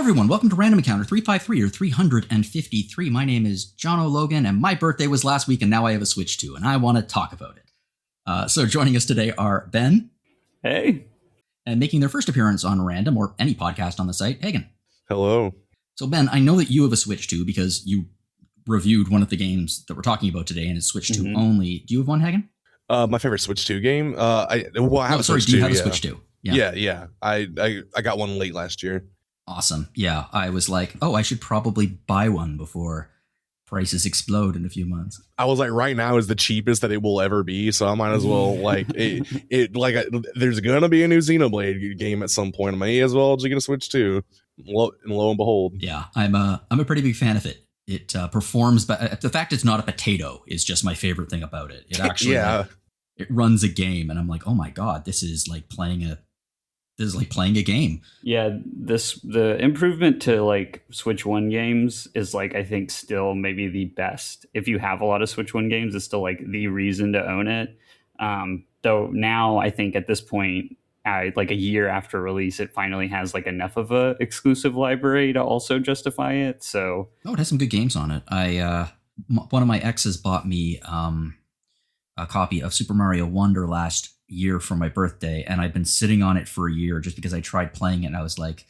everyone, welcome to Random Encounter 353 or 353. My name is John O'Logan, and my birthday was last week, and now I have a Switch 2, and I want to talk about it. So joining us today are Ben. Hey. And making their first appearance on Random, or any podcast on the site, Hagen. Hello. So Ben, I know that you have a Switch 2 because you reviewed one of the games that we're talking about today, and it's Switch 2 only. Do you have one, Hagen? My favorite Switch 2 game? I have a Switch 2. Do you have a Switch 2? Yeah. I got one late last year. Awesome. Yeah, I was like, I should probably buy one before prices explode in a few months. I was like, right now is the cheapest that it will ever be, so I might as well there's gonna be a new Xenoblade game at some point. I may as well just get a Switch 2. Lo and behold. Yeah, I'm a pretty big fan of it. It performs, but the fact it's not a potato is just my favorite thing about it. It actually it runs a game, and I'm like, oh my god, this is like playing a game. Yeah, the improvement to like Switch 1 games is like, I think still maybe the best. If you have a lot of Switch 1 games, it's still like the reason to own it. Though now I think at this point, like a year after release, it finally has like enough of a exclusive library to also justify it. So it has some good games on it. One of my exes bought me a copy of Super Mario Wonder last year for my birthday, and I've been sitting on it for a year just because I tried playing it, and I was like,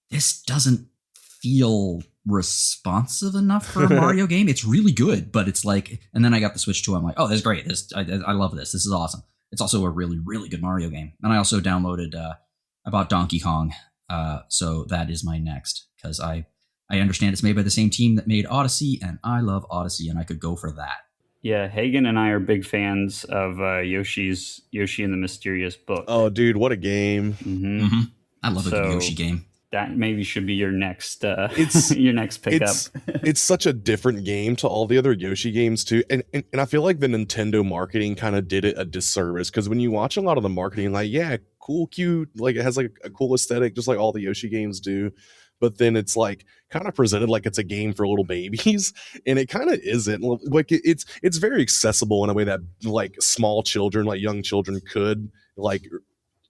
this doesn't feel responsive enough for a Mario game. It's really good, but it's like, and then I got the Switch 2. I'm like, oh, this is great. I love this. This is awesome. It's also a really, really good Mario game. And I also downloaded, I bought Donkey Kong. So that is my next, because I understand it's made by the same team that made Odyssey, and I love Odyssey, and I could go for that. Yeah, Hagen and I are big fans of Yoshi and the Mysterious Book. Oh, dude, what a game! I love a good Yoshi game. That maybe should be your next your next pickup. It's such a different game to all the other Yoshi games too, and I feel like the Nintendo marketing kind of did it a disservice, because when you watch a lot of the marketing, like, yeah, cool, cute, like it has like a cool aesthetic, just like all the Yoshi games do. But then it's like kind of presented like it's a game for little babies, and it kind of isn't. Like it's very accessible in a way that like small children, like young children, could like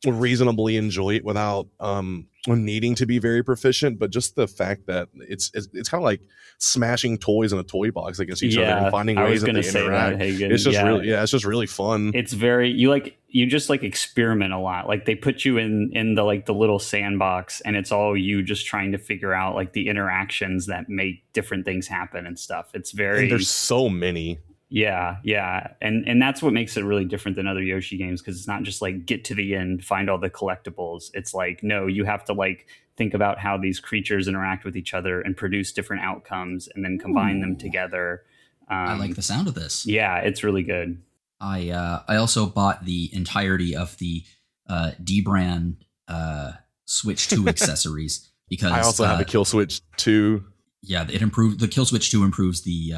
reasonably enjoy it without needing to be very proficient. But just the fact that it's kind of like smashing toys in a toy box against each other and finding ways that they interact. It's just it's just really fun. It's very you just like experiment a lot. Like they put you in the like the little sandbox, and it's all you just trying to figure out like the interactions that make different things happen and stuff. It's very, and there's so many. Yeah. And that's what makes it really different than other Yoshi games, because it's not just like get to the end, find all the collectibles. It's like, no, you have to like think about how these creatures interact with each other and produce different outcomes and then combine them together. I like the sound of this. Yeah, it's really good. I also bought the entirety of the D-brand Switch 2 accessories, because I also have a Kill Switch 2. Yeah, the Kill Switch 2 improves the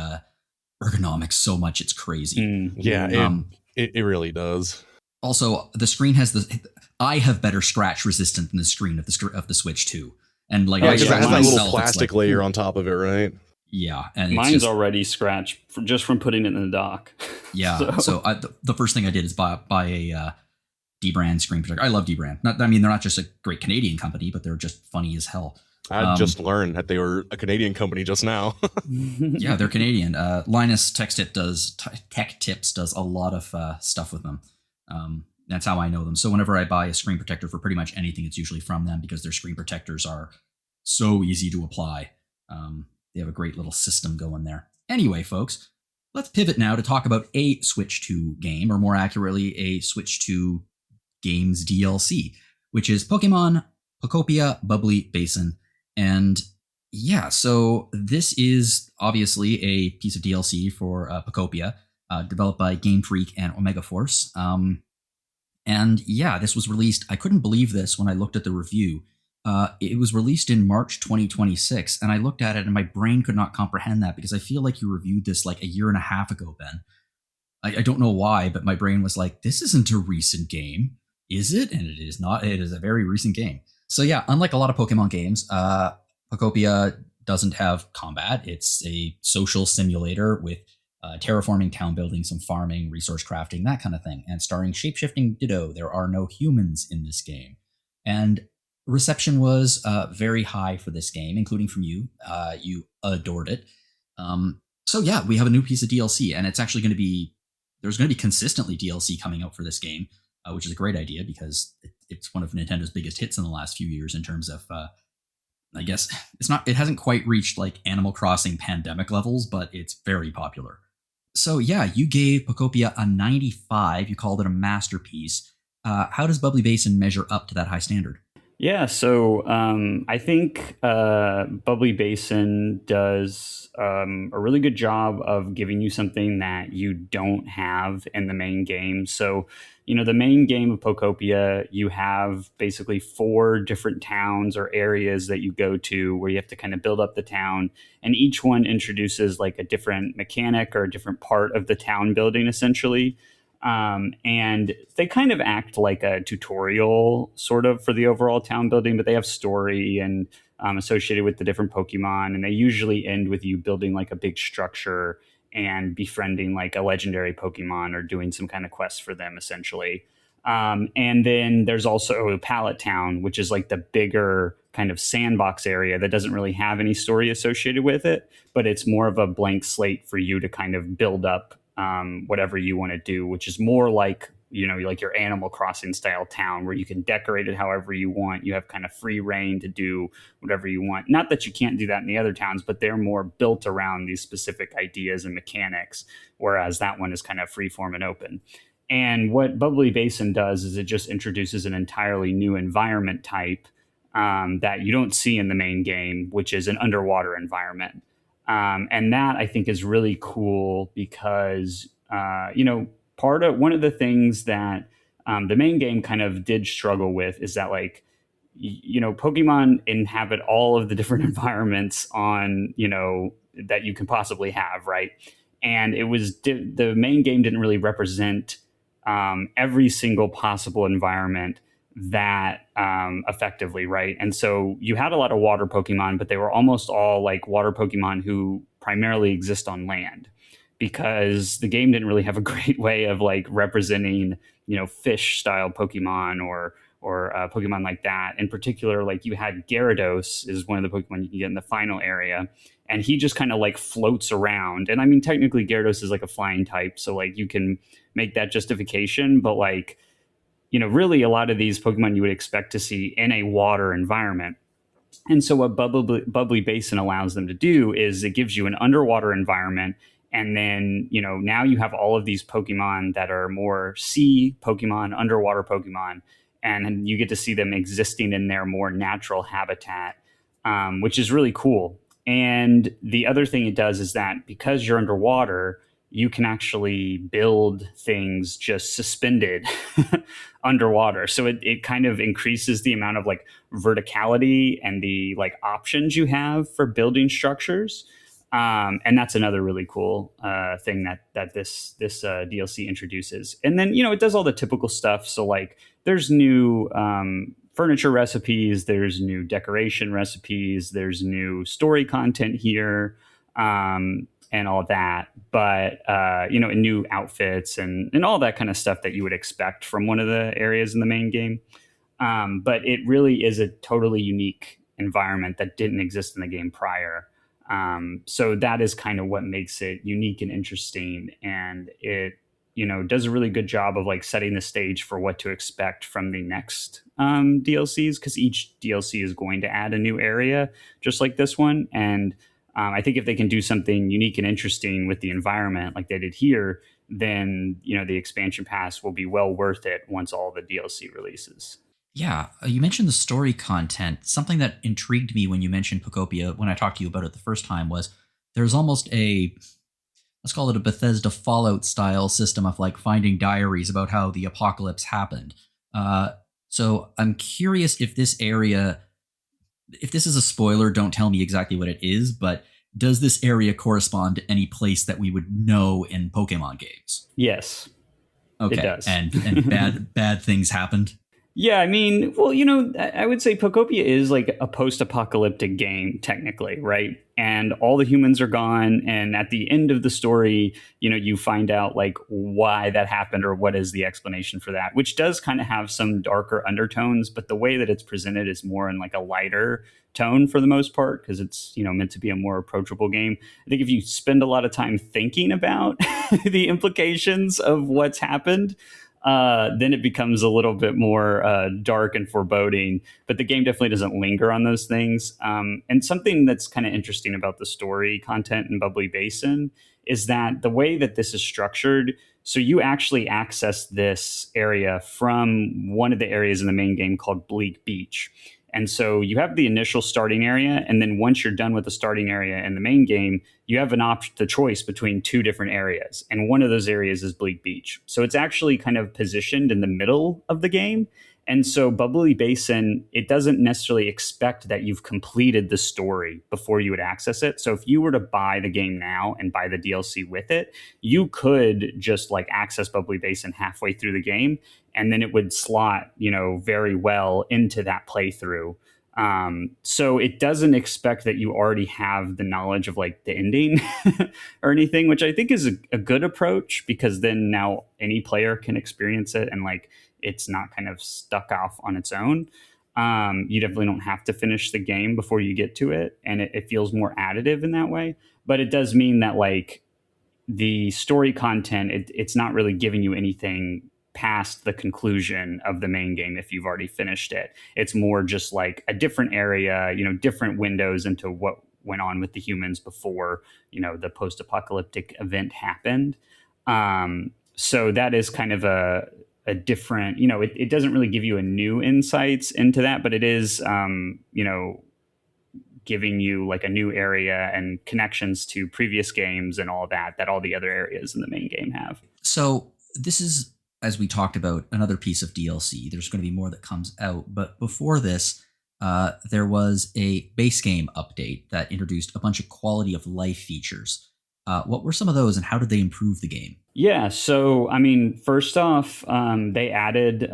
ergonomics so much, it's crazy. It really does. Also, the screen has I have better scratch resistant than the screen of the Switch 2, and like it has that little plastic layer on top of it, right? Yeah, and mine's already scratched just from putting it in the dock. Yeah, so the first thing I did is buy a D-brand screen protector. I love D-brand. They're not just a great Canadian company, but they're just funny as hell. I just learned that they were a Canadian company just now. Yeah, they're Canadian. Linus Tech Tips does a lot of stuff with them. That's how I know them. So whenever I buy a screen protector for pretty much anything, it's usually from them, because their screen protectors are so easy to apply. They have a great little system going there. Anyway, folks, let's pivot now to talk about a Switch 2 game, or more accurately, a Switch 2 games DLC, which is Pokémon Pokopia Bubbly Basin. And yeah, so this is obviously a piece of DLC for Pokopia, developed by Game Freak and Omega Force. And yeah, this was released. I couldn't believe this when I looked at the review. It was released in March 2026, and I looked at it and my brain could not comprehend that, because I feel like you reviewed this like a year and a half ago, Ben. I don't know why, but my brain was like, this isn't a recent game, is it? And it is not. It is a very recent game. So yeah, unlike a lot of Pokemon games, Pokopia doesn't have combat. It's a social simulator with terraforming, town building, some farming, resource crafting, that kind of thing. And starring shapeshifting Ditto, there are no humans in this game. And Reception was very high for this game, including from you. You adored it. So yeah, we have a new piece of DLC, and it's actually going to be there's going to be consistently DLC coming out for this game, which is a great idea because it's one of Nintendo's biggest hits in the last few years in terms of. I guess it hasn't quite reached like Animal Crossing pandemic levels, but it's very popular. So yeah, you gave Pokopia a 95. You called it a masterpiece. How does Bubbly Basin measure up to that high standard? Yeah, so I think Bubbly Basin does a really good job of giving you something that you don't have in the main game. So, the main game of Pokopia, you have basically 4 different towns or areas that you go to where you have to kind of build up the town. And each one introduces like a different mechanic or a different part of the town building, essentially. And they kind of act like a tutorial sort of for the overall town building, but they have story and associated with the different Pokemon. And they usually end with you building like a big structure and befriending like a legendary Pokemon or doing some kind of quest for them, essentially. And then there's also a Pallet Town, which is like the bigger kind of sandbox area that doesn't really have any story associated with it, but it's more of a blank slate for you to kind of build up whatever you want to do, which is more like, like your Animal Crossing style town where you can decorate it however you want. You have kind of free reign to do whatever you want. Not that you can't do that in the other towns, but they're more built around these specific ideas and mechanics, whereas that one is kind of free form and open. And what Bubbly Basin does is it just introduces an entirely new environment type that you don't see in the main game, which is an underwater environment. And that I think is really cool because, one of the things that the main game kind of did struggle with is that Pokemon inhabit all of the different environments that you can possibly have. Right. And the main game didn't really represent every single possible environment that effectively, right? And so you had a lot of water Pokemon, but they were almost all like water Pokemon who primarily exist on land because the game didn't really have a great way of like representing, fish style Pokemon or Pokemon like that. In particular, like you had Gyarados is one of the Pokemon you can get in the final area, and he just kind of like floats around. And I mean, technically Gyarados is like a flying type, so like you can make that justification, but like, really a lot of these Pokemon you would expect to see in a water environment. And so what Bubbly Basin allows them to do is it gives you an underwater environment. And then, now you have all of these Pokemon that are more sea Pokemon, underwater Pokemon, and you get to see them existing in their more natural habitat, which is really cool. And the other thing it does is that because you're underwater, you can actually build things just suspended underwater. So it kind of increases the amount of like verticality and the like options you have for building structures. And that's another really cool thing that this DLC introduces. And then, it does all the typical stuff. So like there's new furniture recipes, there's new decoration recipes, there's new story content here. And all that, but and new outfits and all that kind of stuff that you would expect from one of the areas in the main game. But it really is a totally unique environment that didn't exist in the game prior. So that is kind of what makes it unique and interesting, and it does a really good job of like setting the stage for what to expect from the next DLCs, because each DLC is going to add a new area just like this one. And I think if they can do something unique and interesting with the environment like they did here, then, the expansion pass will be well worth it once all the DLC releases. Yeah, you mentioned the story content. Something that intrigued me when you mentioned Pokopia, when I talked to you about it the first time, was there's almost let's call it a Bethesda Fallout style system of like finding diaries about how the apocalypse happened. So I'm curious if this is a spoiler, don't tell me exactly what it is, but does this area correspond to any place that we would know in Pokemon games? Yes. Okay. It does. And bad things happened? Yeah, I mean, well, I would say Pokopia is like a post-apocalyptic game, technically, right? And all the humans are gone, and at the end of the story, you find out like why that happened or what is the explanation for that, which does kind of have some darker undertones, but the way that it's presented is more in like a lighter tone for the most part because it's meant to be a more approachable game. I think if you spend a lot of time thinking about the implications of what's happened, then it becomes a little bit more dark and foreboding. But the game definitely doesn't linger on those things. And something that's kind of interesting about the story content in Bubbly Basin is that the way that this is structured, so you actually access this area from one of the areas in the main game called Bleak Beach. And so you have the initial starting area, and then once you're done with the starting area in the main game, you have the choice between two different areas, and one of those areas is Bleak Beach. So it's actually kind of positioned in the middle of the game. And so Bubbly Basin, it doesn't necessarily expect that you've completed the story before you would access it. So if you were to buy the game now and buy the DLC with it, you could just like access Bubbly Basin halfway through the game, and then it would slot, very well into that playthrough. So it doesn't expect that you already have the knowledge of like the ending or anything, which I think is a good approach because then now any player can experience it and like it's not kind of stuck off on its own. You definitely don't have to finish the game before you get to it, and it feels more additive in that way. But it does mean that like the story content, it's not really giving you anything past the conclusion of the main game if you've already finished it. It's more just like a different area, different windows into what went on with the humans before, the post-apocalyptic event happened. So that is kind of a different, it doesn't really give you a new insights into that, but it is, giving you like a new area and connections to previous games and all that all the other areas in the main game have. So this is, as we talked about, another piece of DLC. There's going to be more that comes out. But before this, there was a base game update that introduced a bunch of quality of life features. What were some of those and how did they improve the game? Yeah, so I mean, first off, they added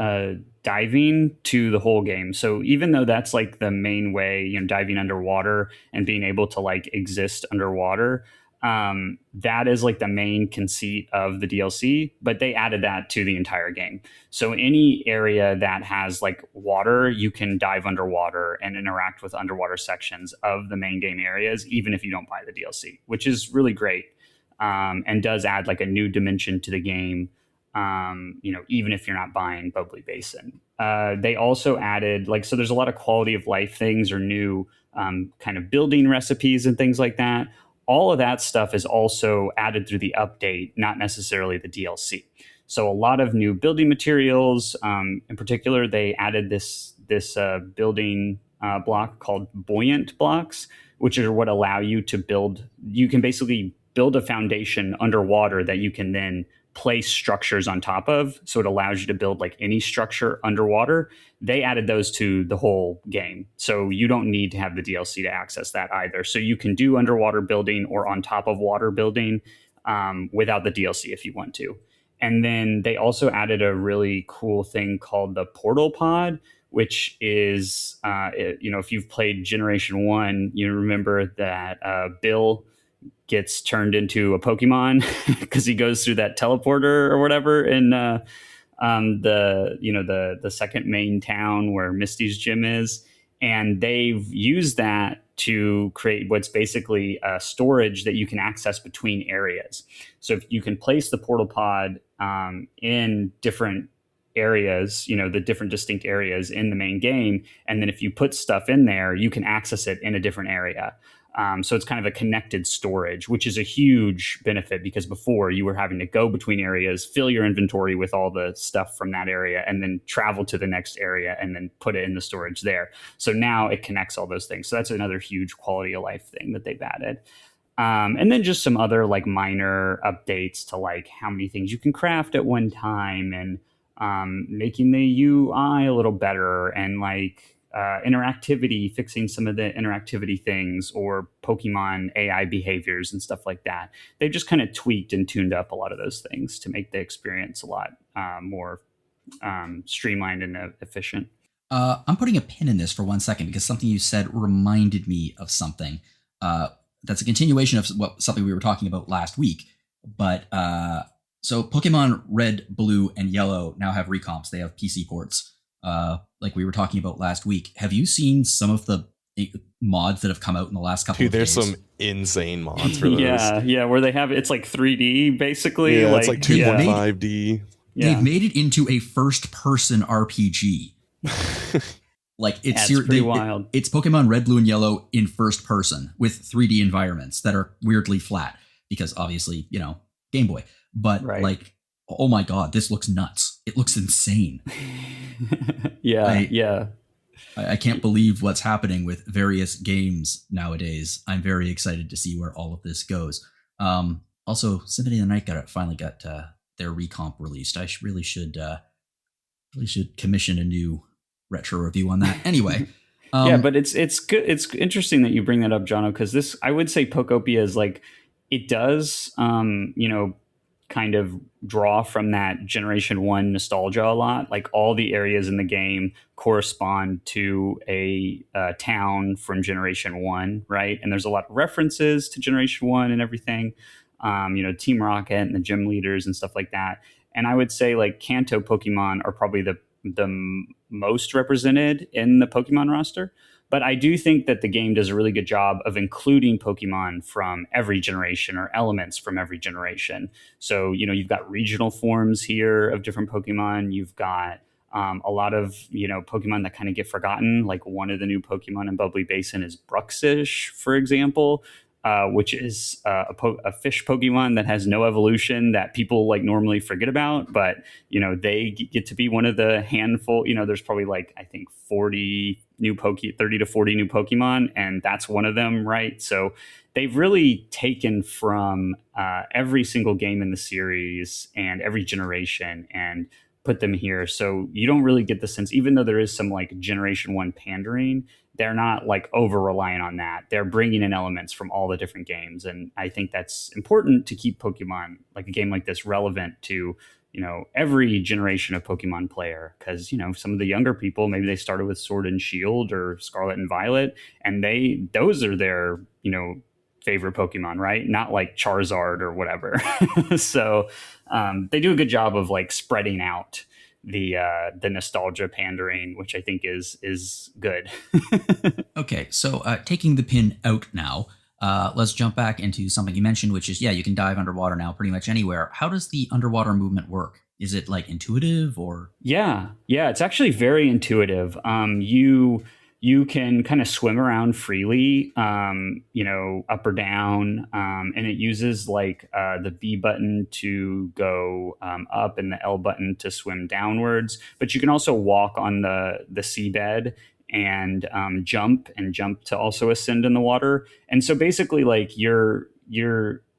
diving to the whole game. So even though that's like the main way, diving underwater and being able to like exist underwater, that is like the main conceit of the DLC, but they added that to the entire game. So any area that has like water, you can dive underwater and interact with underwater sections of the main game areas, even if you don't buy the DLC, which is really great. And does add like a new dimension to the game, even if you're not buying Bubbly Basin. They also added so there's a lot of quality of life things or new kind of building recipes and things like that. All of that stuff is also added through the update, not necessarily the DLC. So a lot of new building materials. In particular, they added this building block called buoyant blocks, which are what allow you to build. You can basically build a foundation underwater that you can then place structures on top of. So it allows you to build like any structure underwater. They added those to the whole game. So you don't need to have the DLC to access that either. So you can do underwater building or on top of water building without the DLC if you want to. And then they also added a really cool thing called the portal pod, which is, if you've played Generation 1, you remember that Bill gets turned into a Pokemon because he goes through that teleporter or whatever in the second main town where Misty's gym is, and they've used that to create what's basically a storage that you can access between areas. So if you can place the portal pod in different areas, the different distinct areas in the main game, and then if you put stuff in there, you can access it in a different area. So it's kind of a connected storage, which is a huge benefit because before you were having to go between areas, fill your inventory with all the stuff from that area, and then travel to the next area and then put it in the storage there. So now it connects all those things. So that's another huge quality of life thing that they've added. And then just some other like minor updates to like how many things you can craft at one time and making the UI a little better and like interactivity, fixing some of the interactivity things or Pokemon AI behaviors and stuff like that. They've just kind of tweaked and tuned up a lot of those things to make the experience a lot more streamlined and efficient. I'm putting a pin in this for 1 second because something you said reminded me of something. That's a continuation of something we were talking about last week. But so Pokemon Red, Blue, and Yellow now have recomps. They have PC ports, like we were talking about last week. Have you seen some of the mods that have come out in the last couple of days? There's some insane mods for those. Yeah, where they have it's like 3D basically. Yeah, it's like 2.5D. They've made it into a first-person RPG. Like it's pretty wild. It's Pokemon Red, Blue, and Yellow in first person with 3D environments that are weirdly flat because obviously, Game Boy. But like, oh my God, this looks nuts. It looks insane. I can't believe what's happening with various games nowadays. I'm very excited to see where all of this goes. Also, Symphony of the Night finally got their recomp released. I really should commission a new retro review on that. Anyway, but it's good. It's interesting that you bring that up, Jono, because this, I would say, Pokopia is like, it does, kind of draw from that Generation 1 nostalgia a lot. Like all the areas in the game correspond to a town from Generation 1, right? And there's a lot of references to Generation 1 and everything. Team Rocket and the gym leaders and stuff like that. And I would say like Kanto Pokemon are probably the most represented in the Pokemon roster. But I do think that the game does a really good job of including Pokemon from every generation or elements from every generation. So, you've got regional forms here of different Pokemon. You've got a lot of, Pokemon that kind of get forgotten. Like one of the new Pokemon in Bubbly Basin is Bruxish, for example, which is a fish Pokemon that has no evolution that people like normally forget about. But, they get to be one of the handful, there's probably like, I think 30 to 40 new Pokemon, and that's one of them, right? So they've really taken from every single game in the series and every generation and put them here. So you don't really get the sense, even though there is some like Generation 1 pandering, they're not like over reliant on that. They're bringing in elements from all the different games. And I think that's important to keep Pokemon, like a game like this, relevant to every generation of Pokemon player, because some of the younger people, maybe they started with Sword and Shield or Scarlet and Violet, and those are their favorite Pokemon, right? Not like Charizard or whatever. So they do a good job of like spreading out the nostalgia pandering, which I think is good. Okay, so taking the pin out now. Let's jump back into something you mentioned, which is, you can dive underwater now pretty much anywhere. How does the underwater movement work? Is it like intuitive or? Yeah, it's actually very intuitive. You can kind of swim around freely, up or down, and it uses like the B button to go up and the L button to swim downwards. But you can also walk on the seabed and jump to also ascend in the water. And so basically like you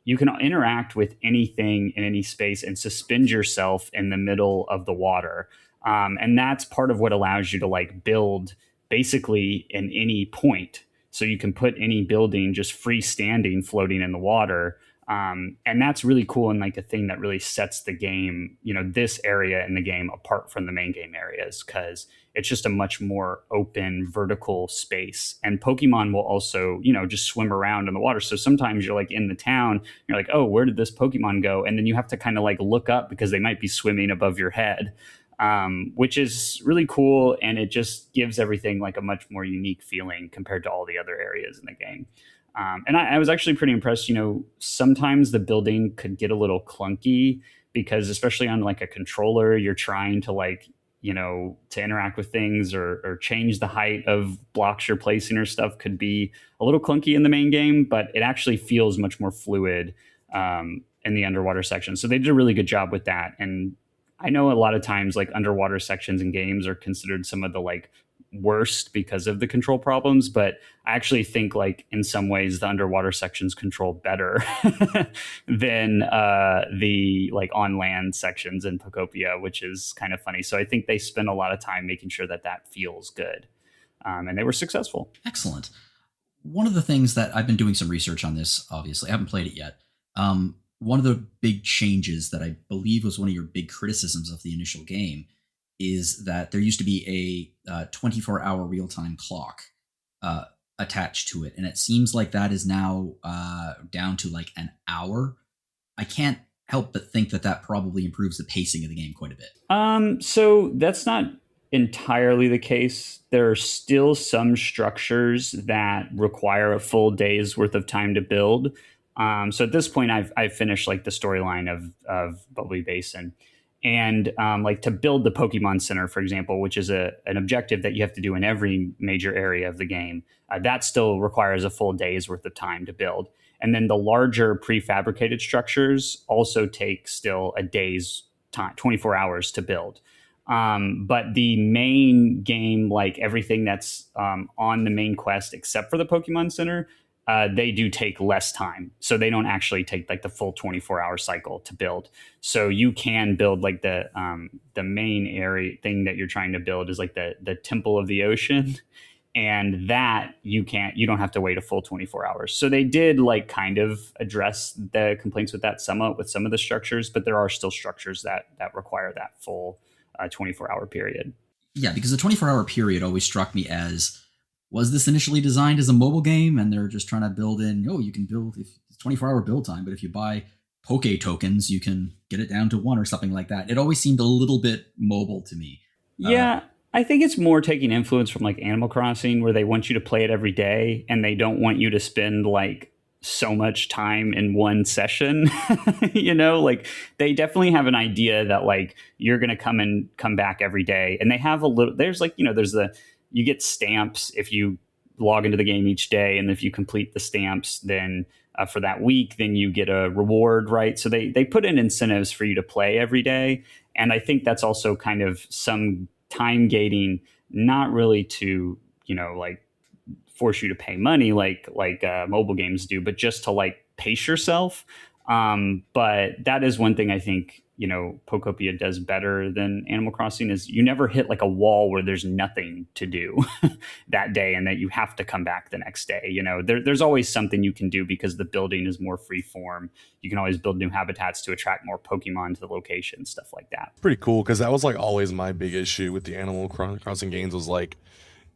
can interact with anything in any space and suspend yourself in the middle of the water. And that's part of what allows you to like build basically in any point. So you can put any building just freestanding floating in the water. And that's really cool and like a thing that really sets the game, this area in the game apart from the main game areas, because it's just a much more open vertical space. And Pokemon will also, just swim around in the water. So sometimes you're like in the town, you're like, oh, where did this Pokemon go? And then you have to kind of like look up because they might be swimming above your head, which is really cool. And it just gives everything like a much more unique feeling compared to all the other areas in the game. And I was actually pretty impressed. Sometimes the building could get a little clunky because especially on like a controller, you're trying to like, to interact with things or change the height of blocks you're placing or stuff could be a little clunky in the main game, but it actually feels much more fluid in the underwater section. So they did a really good job with that. And I know a lot of times like underwater sections in games are considered some of the like worst because of the control problems, but I actually think like in some ways the underwater sections control better than the like on land sections in Pokopia, which is kind of funny. So I think they spend a lot of time making sure that feels good, and they were successful. Excellent. One of the things that I've been doing some research on this, obviously I haven't played it yet. One of the big changes that I believe was one of your big criticisms of the initial game is that there used to be a 24-hour real-time clock attached to it, and it seems like that is now down to like an hour. I can't help but think that that probably improves the pacing of the game quite a bit. So that's not entirely the case. There are still some structures that require a full day's worth of time to build. So at this point, I've finished like the storyline of Bubbly Basin, and like to build the Pokemon Center, for example, which is an objective that you have to do in every major area of the game. That still requires a full day's worth of time to build. And then the larger prefabricated structures also take still a day's time, 24 hours to build. But the main game, like everything that's on the main quest, except for the Pokemon Center, they do take less time. So they don't actually take like the full 24-hour cycle to build. So you can build like the main area thing that you're trying to build is like the Temple of the Ocean. And that you don't have to wait a full 24 hours. So they did like kind of address the complaints with that somewhat with some of the structures, but there are still structures that require that full 24-hour period. Yeah, because the 24-hour period always struck me as, was this initially designed as a mobile game and they're just trying to build in, you can build, if it's 24-hour build time, but if you buy Poke tokens, you can get it down to 1 or something like that. It always seemed a little bit mobile to me. Yeah. I think it's more taking influence from like Animal Crossing, where they want you to play it every day and they don't want you to spend like so much time in one session. Like they definitely have an idea that like you're going to come back every day. And they have there's like, you get stamps if you log into the game each day. And if you complete the stamps, then for that week, then you get a reward, right? So they put in incentives for you to play every day. And I think that's also kind of some time gating, not really to like force you to pay money like mobile games do, but just to like pace yourself. But that is one thing I think Pokopia does better than Animal Crossing is you never hit like a wall where there's nothing to do that day and that you have to come back the next day. There's always something you can do because the building is more free form. You can always build new habitats to attract more Pokemon to the location, stuff like that. Pretty cool, because that was like always my big issue with the Animal Crossing games was like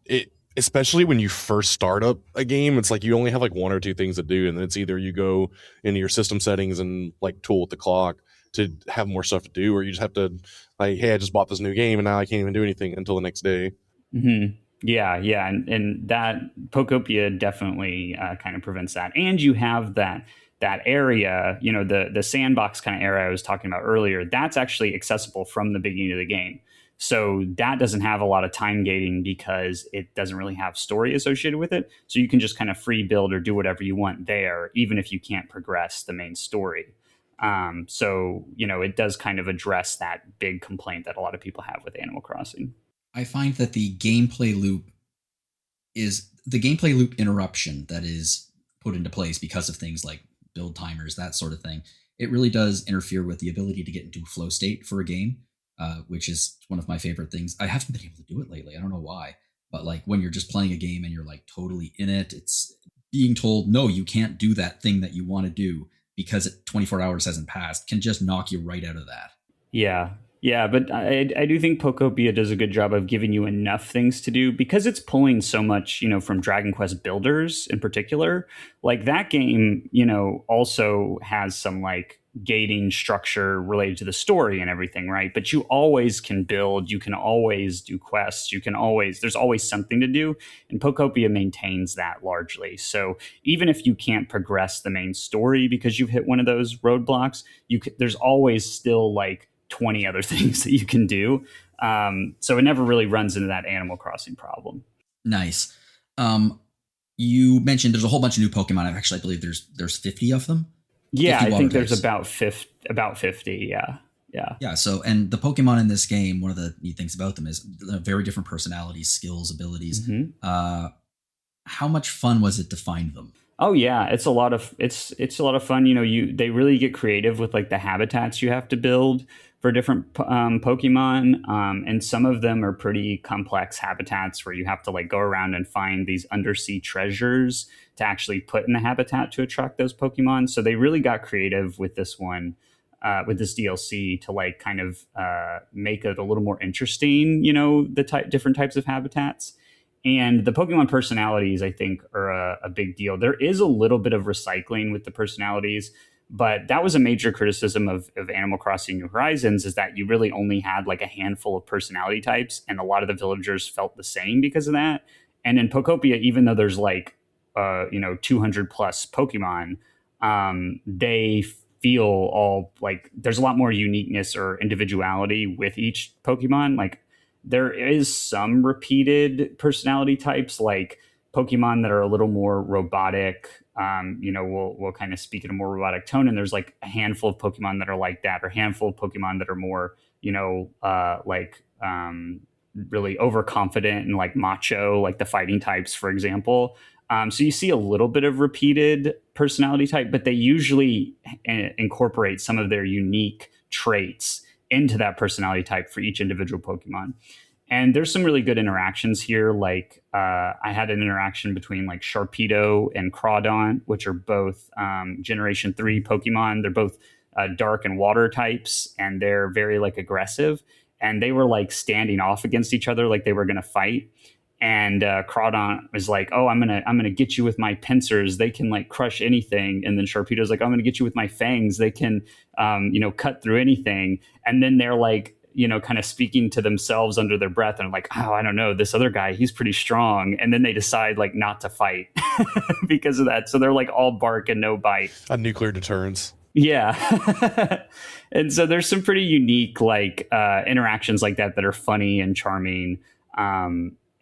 it, especially when you first start up a game, it's like you only have like 1 or 2 things to do, and it's either you go into your system settings and like tool with the clock to have more stuff to do, or you just have to like, hey, I just bought this new game and now I can't even do anything until the next day. Mm-hmm. Yeah, and that Pokopia definitely kind of prevents that. And you have that area, the sandbox kind of area I was talking about earlier. That's actually accessible from the beginning of the game. So that doesn't have a lot of time gating because it doesn't really have story associated with it. So you can just kind of free build or do whatever you want there, even if you can't progress the main story. So it does kind of address that big complaint that a lot of people have with Animal Crossing. I find that the gameplay loop interruption that is put into place because of things like build timers, that sort of thing. It really does interfere with the ability to get into a flow state for a game, which is one of my favorite things. I haven't been able to do it lately. I don't know why, but like when you're just playing a game and you're like totally in it, it's being told, no, you can't do that thing that you want to do because 24 hours hasn't passed can just knock you right out of that. Yeah, but I do think Pokopia does a good job of giving you enough things to do because it's pulling so much, from Dragon Quest Builders in particular. Like that game, also has some like gating structure related to the story and everything, right? But you always can build, you can always do quests, there's always something to do. And Pokopia maintains that largely. So even if you can't progress the main story because you've hit one of those roadblocks, there's always still like 20 other things that you can do. So it never really runs into that Animal Crossing problem. Nice. You mentioned there's a whole bunch of new Pokemon. I believe there's 50 of them. Yeah, I think there's about 50. Yeah. So, and the Pokemon in this game, one of the neat things about them is very different personalities, skills, abilities. Mm-hmm. How much fun was it to find them? Oh yeah, it's a lot of fun. They really get creative with like the habitats you have to build for different Pokemon, and some of them are pretty complex habitats where you have to like go around and find these undersea treasures to actually put in the habitat to attract those Pokemon. So they really got creative with this one. with this DLC to like kind of make it a little more interesting, you know, the different types of habitats. And the Pokemon personalities, I think, are a big deal. There is a little bit of recycling with the personalities, but that was a major criticism of Animal Crossing New Horizons, is that you really only had like a handful of personality types, and a lot of the villagers felt the same because of that. And in Pokopia, even though there's like 200 plus Pokemon, they feel all like there's a lot more uniqueness or individuality with each Pokemon. Like there is some repeated personality types, like Pokemon that are a little more robotic. We'll kind of speak in a more robotic tone, and there's like a handful of Pokemon that are like that, or a handful of Pokemon that are more, really overconfident and like macho, like the fighting types, for example. So you see a little bit of repeated personality type, but they usually incorporate some of their unique traits into that personality type for each individual Pokemon. And there's some really good interactions here. Like I had an interaction between like Sharpedo and Crawdaunt, which are both Generation 3 Pokemon. They're both dark and water types, and they're very like aggressive. And they were like standing off against each other, like they were going to fight. And Crawdaunt was like, "Oh, I'm gonna get you with my pincers. They can like crush anything." And then Sharpedo's like, "I'm gonna get you with my fangs. They can, cut through anything." And then they're like, kind of speaking to themselves under their breath, and like, "Oh, I don't know, this other guy, he's pretty strong." And then they decide like not to fight because of that. So they're like all bark and no bite. A nuclear deterrence. Yeah. And so there's some pretty unique like interactions like that are funny and charming.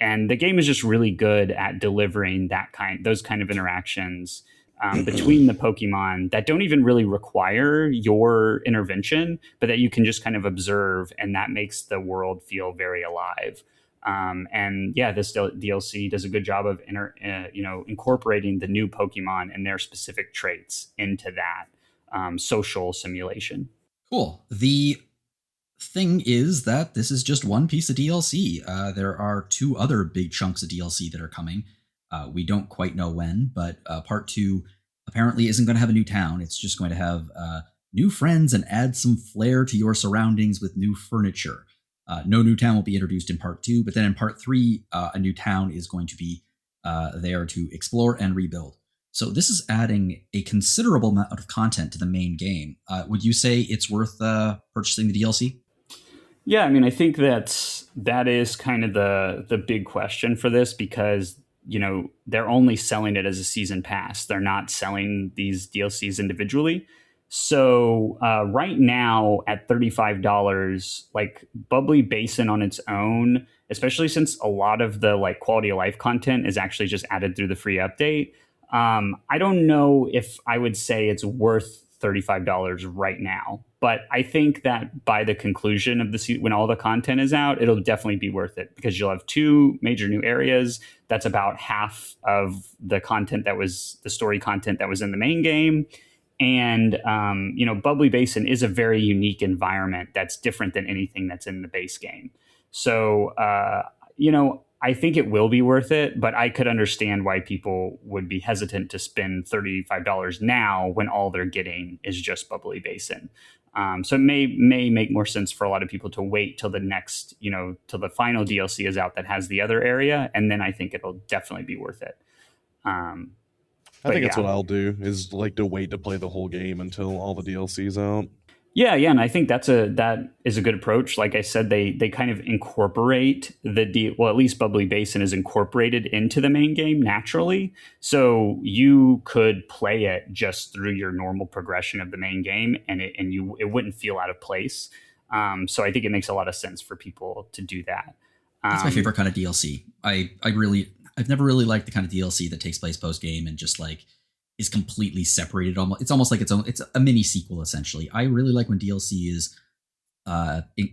And the game is just really good at delivering those kind of interactions between the Pokemon that don't even really require your intervention, but that you can just kind of observe, and that makes the world feel very alive. This DLC does a good job of incorporating the new Pokemon and their specific traits into that social simulation. Cool. The thing is that this is just one piece of DLC. There are 2 other big chunks of DLC that are coming. We don't quite know when, but part 2 apparently isn't going to have a new town. It's just going to have new friends and add some flair to your surroundings with new furniture. No new town will be introduced in part 2, but then in part 3, a new town is going to be there to explore and rebuild. So this is adding a considerable amount of content to the main game. Would you say it's worth purchasing the DLC? Yeah, I mean, I think that is kind of the big question for this, because they're only selling it as a season pass. They're not selling these DLCs individually. So right now at $35, like Bubbly Basin on its own, especially since a lot of the like quality of life content is actually just added through the free update, I don't know if I would say it's worth $35 right now. But I think that by the conclusion of the season, when all the content is out, it'll definitely be worth it, because you'll have 2 major new areas. That's about half of the content that was the story content that was in the main game. And, Bubbly Basin is a very unique environment that's different than anything that's in the base game. So, I think it will be worth it, but I could understand why people would be hesitant to spend $35 now when all they're getting is just Bubbly Basin. So it may make more sense for a lot of people to wait till the next, till the final DLC is out that has the other area, and then I think it'll definitely be worth it. I think that's what I'll do, is like to wait to play the whole game until all the DLC's out. Yeah, and I think that is a good approach. Like I said, they kind of incorporate at least Bubbly Basin is incorporated into the main game naturally. So you could play it just through your normal progression of the main game, and it wouldn't feel out of place. So I think it makes a lot of sense for people to do that. That's my favorite kind of DLC. I've never really liked the kind of DLC that takes place post game and just like is completely separated. It's almost like it's a mini sequel essentially. I really like when DLC is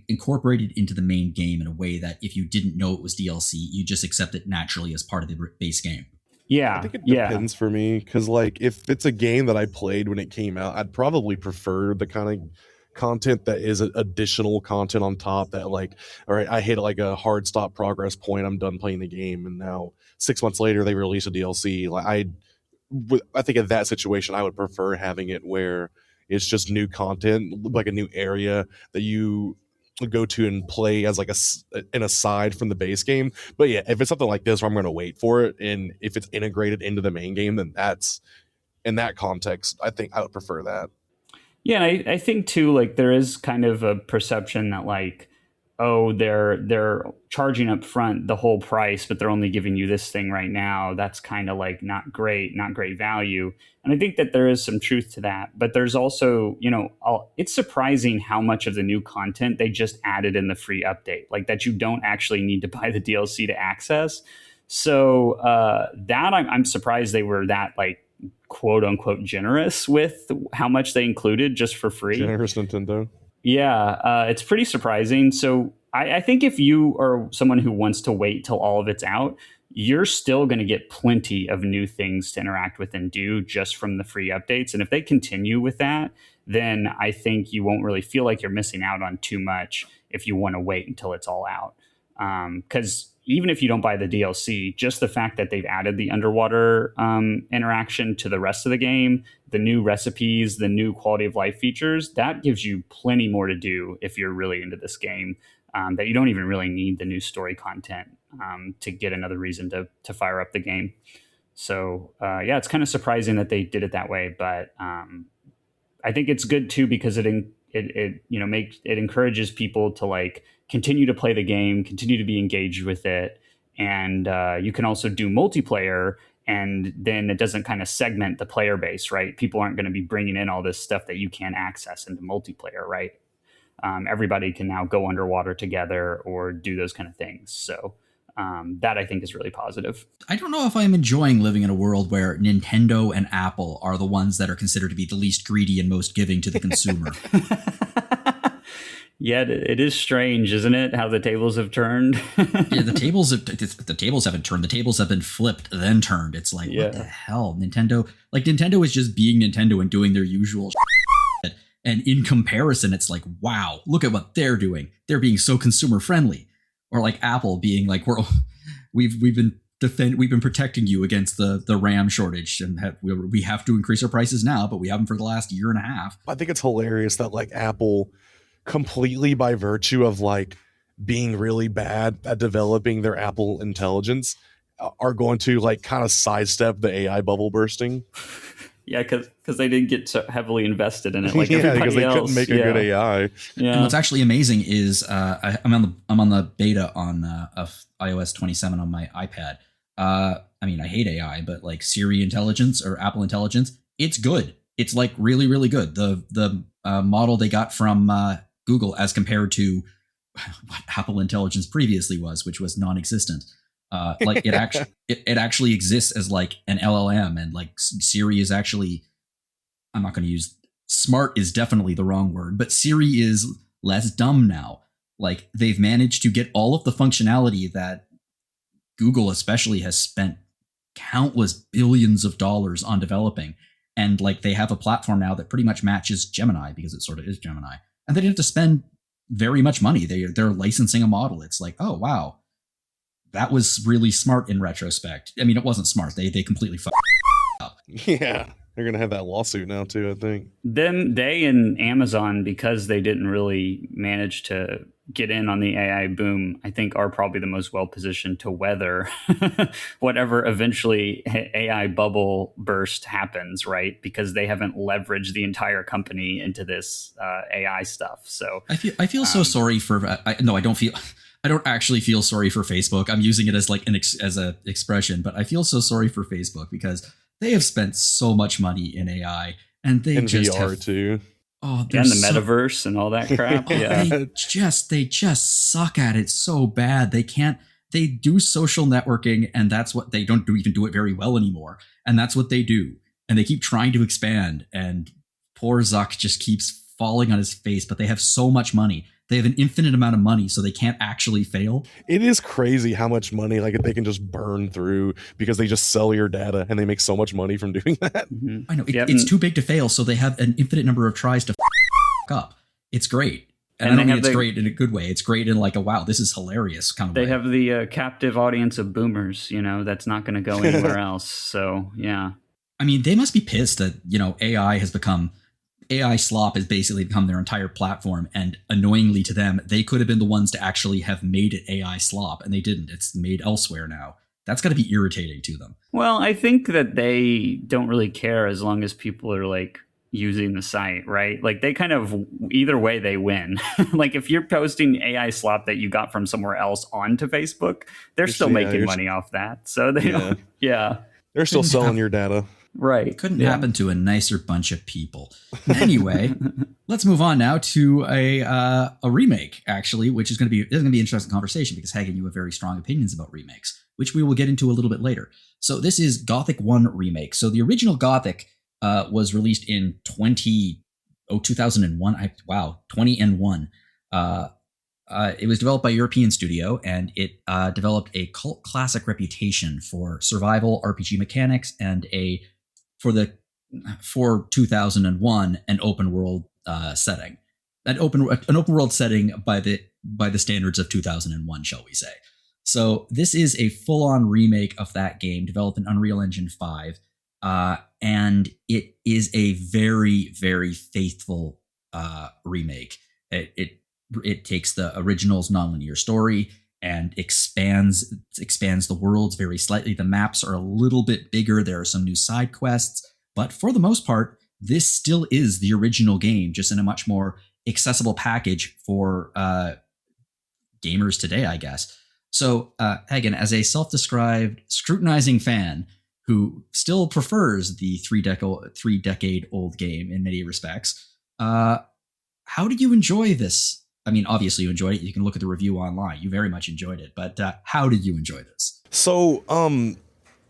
incorporated into the main game in a way that if you didn't know it was DLC, you just accept it naturally as part of the base game. Yeah, I think it depends for me, because like if it's a game that I played when it came out, I'd probably prefer the kind of content that is additional content on top, that like, all right, I hit like a hard stop progress point, I'm done playing the game, and now 6 months later they release a DLC. Like I think in that situation I would prefer having it where It's just new content, like a new area that you go to and play as like an aside from the base game. But yeah, if it's something like this where I'm going to wait for it, and if it's integrated into the main game, then that's, in that context, I think I would prefer that. Yeah, and I think too, like there is kind of a perception that like, oh, they're charging up front the whole price, but they're only giving you this thing right now. That's kind of like not great value. And I think that there is some truth to that. But there's also, it's surprising how much of the new content they just added in the free update, like that you don't actually need to buy the DLC to access. So that I'm surprised they were that like quote unquote generous with how much they included just for free. Generous Nintendo. Yeah, it's pretty surprising. So I think if you are someone who wants to wait till all of it's out, you're still going to get plenty of new things to interact with and do just from the free updates. And if they continue with that, then I think you won't really feel like you're missing out on too much if you want to wait until it's all out. Because even if you don't buy the DLC, just the fact that they've added the underwater interaction to the rest of the game, the new recipes, the new quality of life features, that gives you plenty more to do if you're really into this game, that you don't even really need the new story content to get another reason to fire up the game. So yeah, it's kind of surprising that they did it that way, but I think it's good too because it encourages people to like continue to play the game, continue to be engaged with it, and you can also do multiplayer, and then it doesn't kind of segment the player base, right? People aren't going to be bringing in all this stuff that you can't access into multiplayer, right? Everybody can now go underwater together or do those kind of things. So that I think is really positive. I don't know if I'm enjoying living in a world where Nintendo and Apple are the ones that are considered to be the least greedy and most giving to the consumer. Yeah, it is strange, isn't it? How the tables have turned. Yeah, the tables haven't turned. The tables have been flipped, then turned. It's like, what the hell? Nintendo is just being Nintendo and doing their usual shit. And in comparison, it's like, wow, look at what they're doing. They're being so consumer friendly. Or like Apple being like, we've been protecting you against the RAM shortage, and we have to increase our prices now, but we haven't for the last year and a half. I think it's hilarious that like Apple, completely by virtue of like being really bad at developing their Apple Intelligence, are going to like kind of sidestep the AI bubble bursting. Yeah, because they didn't get so heavily invested in it like everybody because they else. couldn't make a good AI. Yeah. And what's actually amazing is I'm on the beta of iOS 27 on my iPad. I hate AI, but like Siri Intelligence or Apple Intelligence, it's good. It's like really, really good. The model they got from Google as compared to what Apple Intelligence previously was, which was non-existent. Like it actually exists as like an LLM, and like Siri is actually, I'm not going to use smart is definitely the wrong word, but Siri is less dumb now. Like they've managed to get all of the functionality that Google especially has spent countless billions of dollars on developing. And like they have a platform now that pretty much matches Gemini, because it sort of is Gemini. And they didn't have to spend very much money. They're licensing a model. It's like, oh, wow. That was really smart in retrospect. I mean, it wasn't smart. They completely fucked up. Yeah, they're gonna have that lawsuit now too, I think. They and Amazon, because they didn't really manage to get in on the AI boom, I think are probably the most well positioned to weather whatever eventually AI bubble burst happens, right? Because they haven't leveraged the entire company into this AI stuff. So I feel so sorry for. I don't actually feel sorry for Facebook. I'm using it as like as a expression, but I feel so sorry for Facebook because they have spent so much money in AI, and they just VR too. Oh, and the metaverse and all that crap. Yeah, they just suck at it so bad. They do social networking, and that's what they don't even do it very well anymore. And that's what they do. And they keep trying to expand, and poor Zuck just keeps falling on his face, but they have so much money. They have an infinite amount of money, so they can't actually fail. It is crazy how much money like they can just burn through because they just sell your data, and they make so much money from doing that. Mm-hmm. I know. It's too big to fail, so they have an infinite number of tries to up. It's great. And I don't mean it's great in a good way. It's great in like a, wow, this is hilarious kind of way. They have the captive audience of boomers, that's not going to go anywhere else. So, yeah. I mean, they must be pissed that, AI has become AI slop has basically become their entire platform, and annoyingly to them, they could have been the ones to actually have made it AI slop, and they didn't. It's made elsewhere now. That's got to be irritating to them. Well, I think that they don't really care as long as people are like using the site, right? Like they kind of, either way they win. Like if you're posting AI slop that you got from somewhere else onto Facebook, they're still making money off that. So they don't, they're still selling your data. Right. Couldn't happen to a nicer bunch of people. Anyway, let's move on now to a remake, actually, which is going to be an interesting conversation because, Hagen, you have very strong opinions about remakes, which we will get into a little bit later. So this is Gothic 1 Remake. So the original Gothic was released in 2001. 2001. It was developed by a European studio, and it developed a cult classic reputation for survival RPG mechanics and for 2001 an open world setting, an open world setting by the standards of 2001, shall we say. So this is a full-on remake of that game developed in Unreal Engine 5, and it is a very, very faithful remake. It takes the original's nonlinear story and expands the worlds very slightly. The maps are a little bit bigger. There are some new side quests, but for the most part, this still is the original game, just in a much more accessible package for gamers today, I guess. So, Hagen, as a self-described scrutinizing fan who still prefers the three-decade-old game in many respects, how did you enjoy this? I mean, obviously you enjoyed it. You can look at the review online. You very much enjoyed it. But how did you enjoy this? So,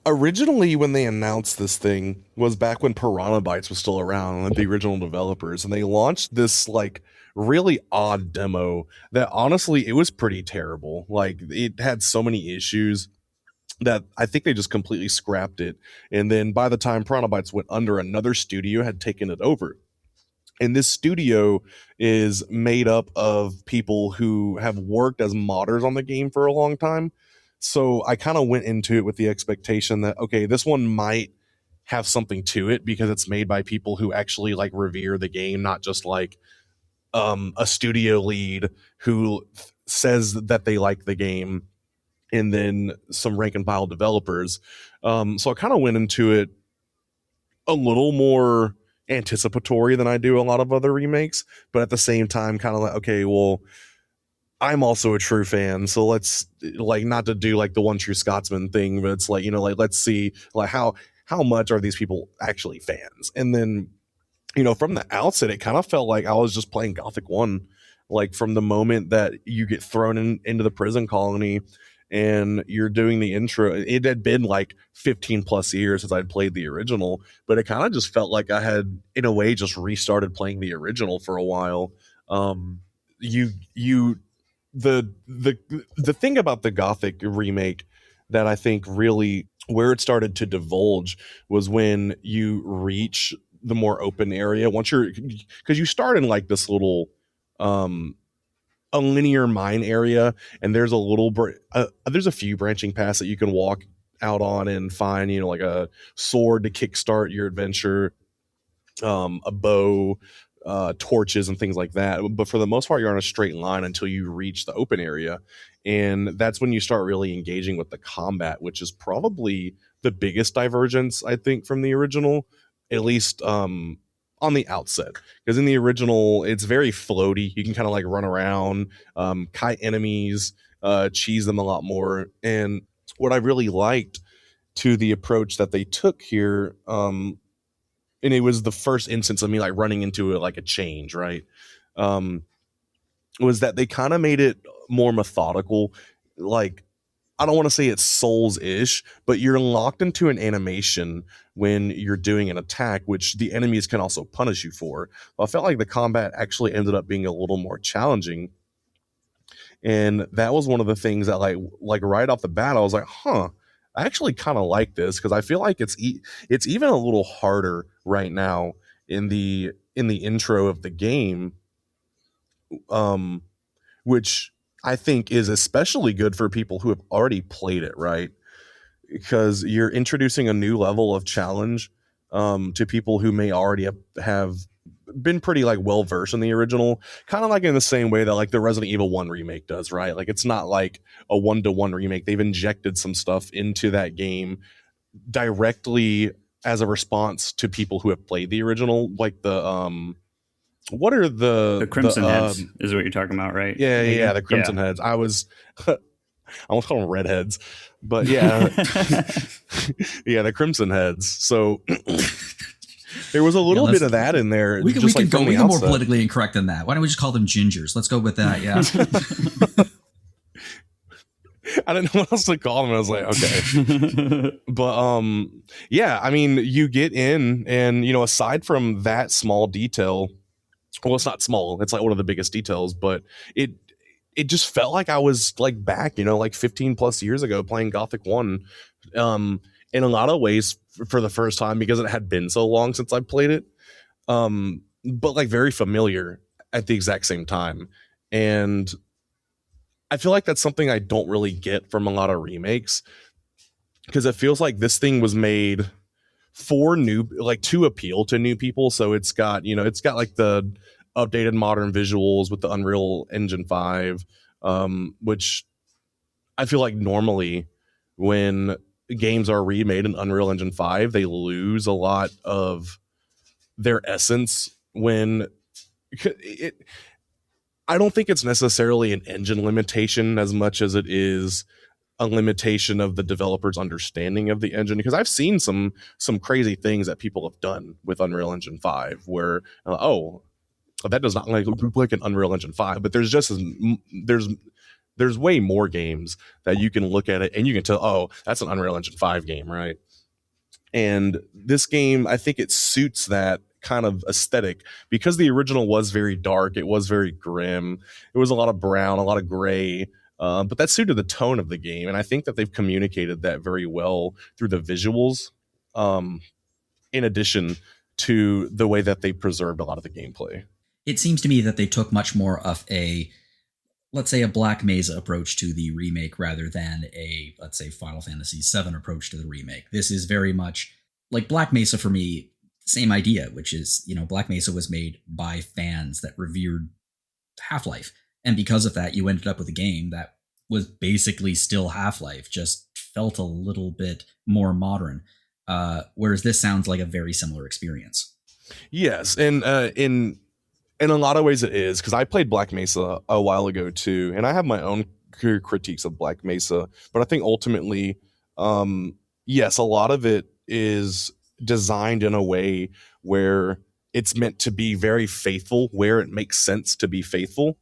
originally when they announced this thing was back when Piranha Bytes was still around, like the original developers, and they launched this like really odd demo that honestly it was pretty terrible. Like it had so many issues that I think they just completely scrapped it. And then by the time Piranha Bytes went under, another studio had taken it over. And this studio is made up of people who have worked as modders on the game for a long time. So I kind of went into it with the expectation that, okay, this one might have something to it because it's made by people who actually like revere the game, not just like a studio lead who says that they like the game and then some rank and file developers. So I kind of went into it a little more anticipatory than I do a lot of other remakes, but at the same time kind of like, okay, well, I'm also a true fan, so let's like not to do like the one true Scotsman thing, but it's like, you know, like let's see like how much are these people actually fans. And then, you know, from the outset it kind of felt like I was just playing Gothic 1, like from the moment that you get thrown into the prison colony and you're doing the intro. It had been like 15 plus years since I'd played the original, but it kind of just felt like I had, in a way, just restarted playing the original for a while. The thing about the Gothic remake that I think really where it started to divulge was when you reach the more open area. Because you start in like this little a linear mine area, and there's there's a few branching paths that you can walk out on and find, you know, like a sword to kickstart your adventure, a bow, torches and things like that. But for the most part, you're on a straight line until you reach the open area, and that's when you start really engaging with the combat, which is probably the biggest divergence, I think, from the original, at least on the outset. Because in the original, it's very floaty. You can kind of like run around, kite enemies, cheese them a lot more. And what I really liked to the approach that they took here, and it was the first instance of me like running into like a change, right? Was that they kind of made it more methodical. Like, I don't want to say it's Souls-ish, but you're locked into an animation when you're doing an attack, which the enemies can also punish you for. Well, I felt like the combat actually ended up being a little more challenging. And that was one of the things that like right off the bat, I was like, I actually kind of like this, because I feel like it's even a little harder right now in the intro of the game, which I think is especially good for people who have already played it, right? Because you're introducing a new level of challenge to people who may already have been pretty like well versed in the original, kind of like in the same way that like the Resident Evil 1 remake does, right? Like it's not like a 1-to-1 remake. They've injected some stuff into that game directly as a response to people who have played the original, like what are The Crimson Heads is what you're talking about, right? Yeah, the Crimson Heads. I almost call them redheads, but yeah. Yeah, the Crimson Heads. So there was a little bit of that in there. We can go more politically incorrect than that. Why don't we just call them gingers? Let's go with that. Yeah. I didn't know what else to call them. I was like, okay. But yeah, I mean, you get in and, you know, aside from that small detail, well, it's not small, it's like one of the biggest details, but it just felt like I was like back, you know, like 15 plus years ago playing Gothic 1 in a lot of ways for the first time, because it had been so long since I played it, but like very familiar at the exact same time. And I feel like that's something I don't really get from a lot of remakes, because it feels like this thing was made for to appeal to new people. So it's got like the updated modern visuals with the Unreal Engine 5, which I feel like normally when games are remade in Unreal Engine 5, they lose a lot of their essence when I don't think it's necessarily an engine limitation as much as it is a limitation of the developer's understanding of the engine, because I've seen some crazy things that people have done with Unreal Engine 5 where that does not look like an Unreal Engine 5, but there's way more games that you can look at it and you can tell, oh, that's an Unreal Engine 5 game, right? And this game, I think it suits that kind of aesthetic, because the original was very dark, it was very grim, it was a lot of brown, a lot of gray, but that suited the tone of the game, and I think that they've communicated that very well through the visuals, in addition to the way that they preserved a lot of the gameplay. It seems to me that they took much more of let's say a Black Mesa approach to the remake rather than let's say Final Fantasy VII approach to the remake. This is very much like Black Mesa for me, same idea, which is, you know, Black Mesa was made by fans that revered Half-Life. And because of that, you ended up with a game that was basically still Half-Life, just felt a little bit more modern. Whereas this sounds like a very similar experience. Yes, and in a lot of ways it is, because I played Black Mesa a while ago too, and I have my own critiques of Black Mesa, but I think ultimately, yes, a lot of it is designed in a way where it's meant to be very faithful, where it makes sense to be faithful,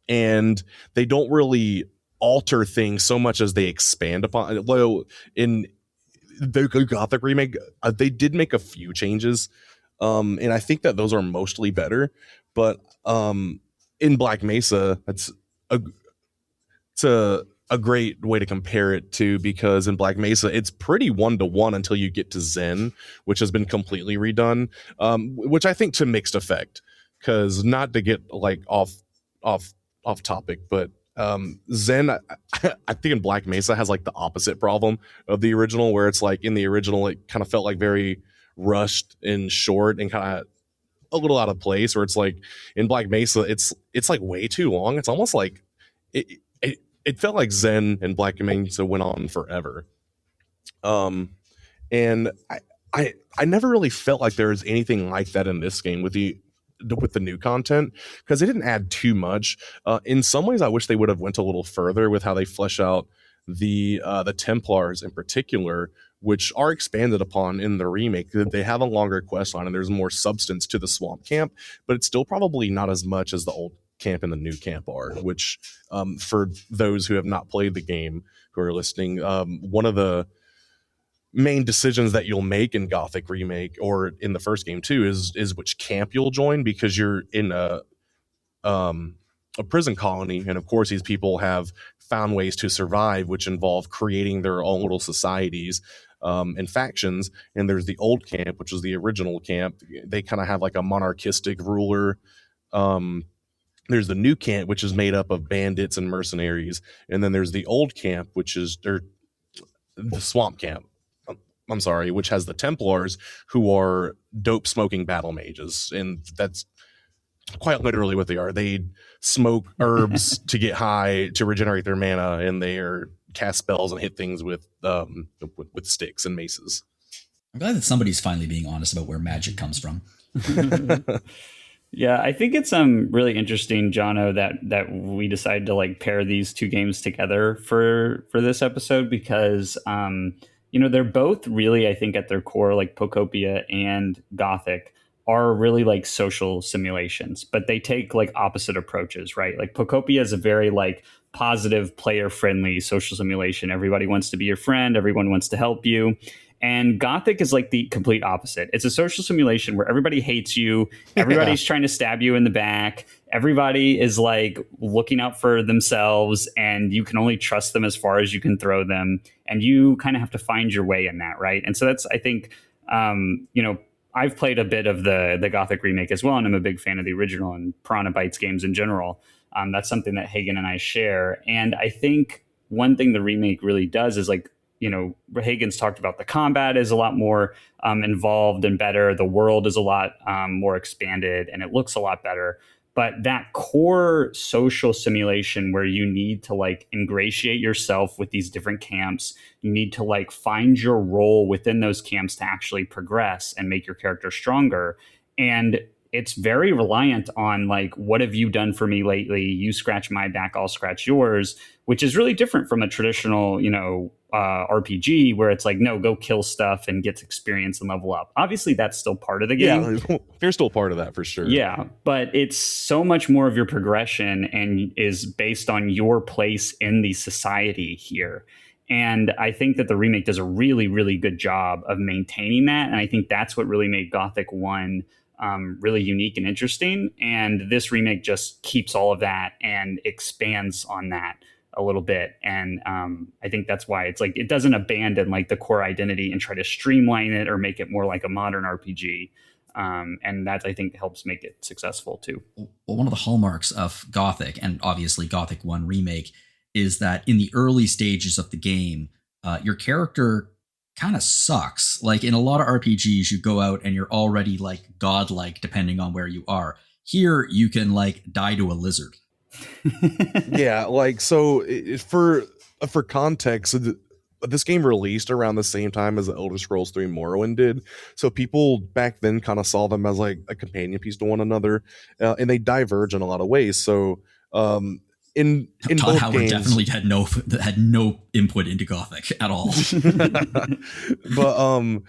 and they don't really alter things so much as they expand upon. Well, in the Gothic remake, they did make a few changes, and I think that those are mostly better, but in Black Mesa, it's a great way to compare it to, because in Black Mesa it's pretty 1-to-1 until you get to Zen, which has been completely redone, which I think to mixed effect, because not to get like off topic, but Zen, I think in Black Mesa has like the opposite problem of the original, where it's like in the original it kind of felt like very rushed and short and kind of a little out of place, where it's like in Black Mesa it's like way too long. It's almost like it felt like Zen and Black Mesa went on forever, and I never really felt like there was anything like that in this game with the new content, because they didn't add too much. In some ways I wish they would have went a little further with how they flesh out the Templars in particular, which are expanded upon in the remake. They have a longer quest line and there's more substance to the swamp camp, but it's still probably not as much as the old camp and the new camp are, which for those who have not played the game who are listening, one of the main decisions that you'll make in Gothic remake, or in the first game too, is which camp you'll join, because you're in a prison colony, and of course these people have found ways to survive, which involve creating their own little societies and factions. And there's the old camp, which is the original camp. They kind of have like a monarchistic ruler. There's the new camp, which is made up of bandits and mercenaries, and then there's the old camp, which is the swamp camp. I'm sorry, which has the Templars, who are dope smoking battle mages, and that's quite literally what they are. They smoke herbs to get high to regenerate their mana, and they are cast spells and hit things with sticks and maces. I'm glad that somebody's finally being honest about where magic comes from. Yeah, I think it's really interesting, Jono, that we decided to like pair these two games together for this episode because they're both really, I think, at their core, like Pokopia and Gothic are really like social simulations, but they take like opposite approaches, right? Like Pokopia is a very like positive, player friendly social simulation. Everybody wants to be your friend, everyone wants to help you. And Gothic is like the complete opposite. It's a social simulation where everybody hates you. Everybody's trying to stab you in the back. Everybody is like looking out for themselves, and you can only trust them as far as you can throw them. And you kind of have to find your way in that, right? And so that's, I think, I've played a bit of the Gothic remake as well, and I'm a big fan of the original and Piranha Bytes games in general. That's something that Hagen and I share. And I think one thing the remake really does is like, Hagen's talked about the combat is a lot more involved and better. The world is a lot more expanded, and it looks a lot better. But that core social simulation where you need to like ingratiate yourself with these different camps, you need to like find your role within those camps to actually progress and make your character stronger. And it's very reliant on like, what have you done for me lately? You scratch my back, I'll scratch yours, which is really different from a traditional, RPG where it's like, no, go kill stuff and get experience and level up. Obviously, that's still part of the game. Yeah, they're still part of that for sure. Yeah, but it's so much more of your progression and is based on your place in the society here. And I think that the remake does a really, really good job of maintaining that. And I think that's what really made Gothic 1 really unique and interesting. And this remake just keeps all of that and expands on that a little bit. And I think that's why it's like it doesn't abandon like the core identity and try to streamline it or make it more like a modern RPG. And that I think helps make it successful too. Well, one of the hallmarks of Gothic, and obviously Gothic 1 Remake, is that in the early stages of the game, your character kind of sucks. Like in a lot of RPGs, you go out and you're already like godlike depending on where you are. Here, you can like die to a lizard. Yeah, like so for context, this game released around the same time as the Elder Scrolls 3 Morrowind did. So people back then kind of saw them as like a companion piece to one another, and they diverge in a lot of ways. So in Todd both Howard games, definitely had no input into Gothic at all. But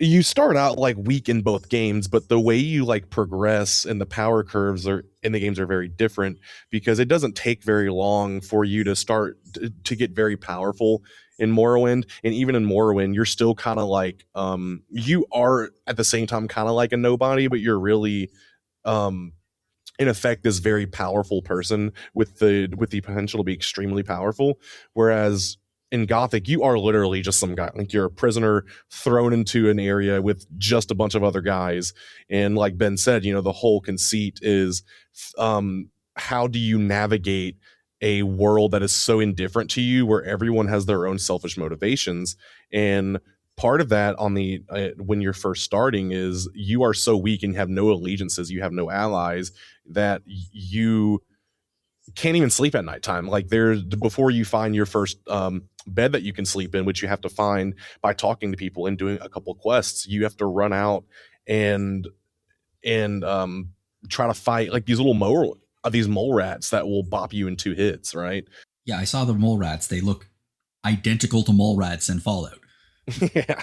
you start out like weak in both games, but the way you like progress and the power curves are in the games are very different, because it doesn't take very long for you to start to get very powerful in Morrowind. And even in Morrowind, you're still kind of like you are at the same time kind of like a nobody, but you're really in effect this very powerful person with the potential to be extremely powerful. Whereas in Gothic, you are literally just some guy. Like you're a prisoner thrown into an area with just a bunch of other guys. And like Ben said, the whole conceit is how do you navigate a world that is so indifferent to you, where everyone has their own selfish motivations. And part of that on the when you're first starting is you are so weak and have no allegiances, you have no allies, that you can't even sleep at nighttime. Like before you find your first bed that you can sleep in, which you have to find by talking to people and doing a couple quests, you have to run out and try to fight like these mole rats that will bop you in 2 hits, right? Yeah, I saw the mole rats. They look identical to mole rats in Fallout. Yeah.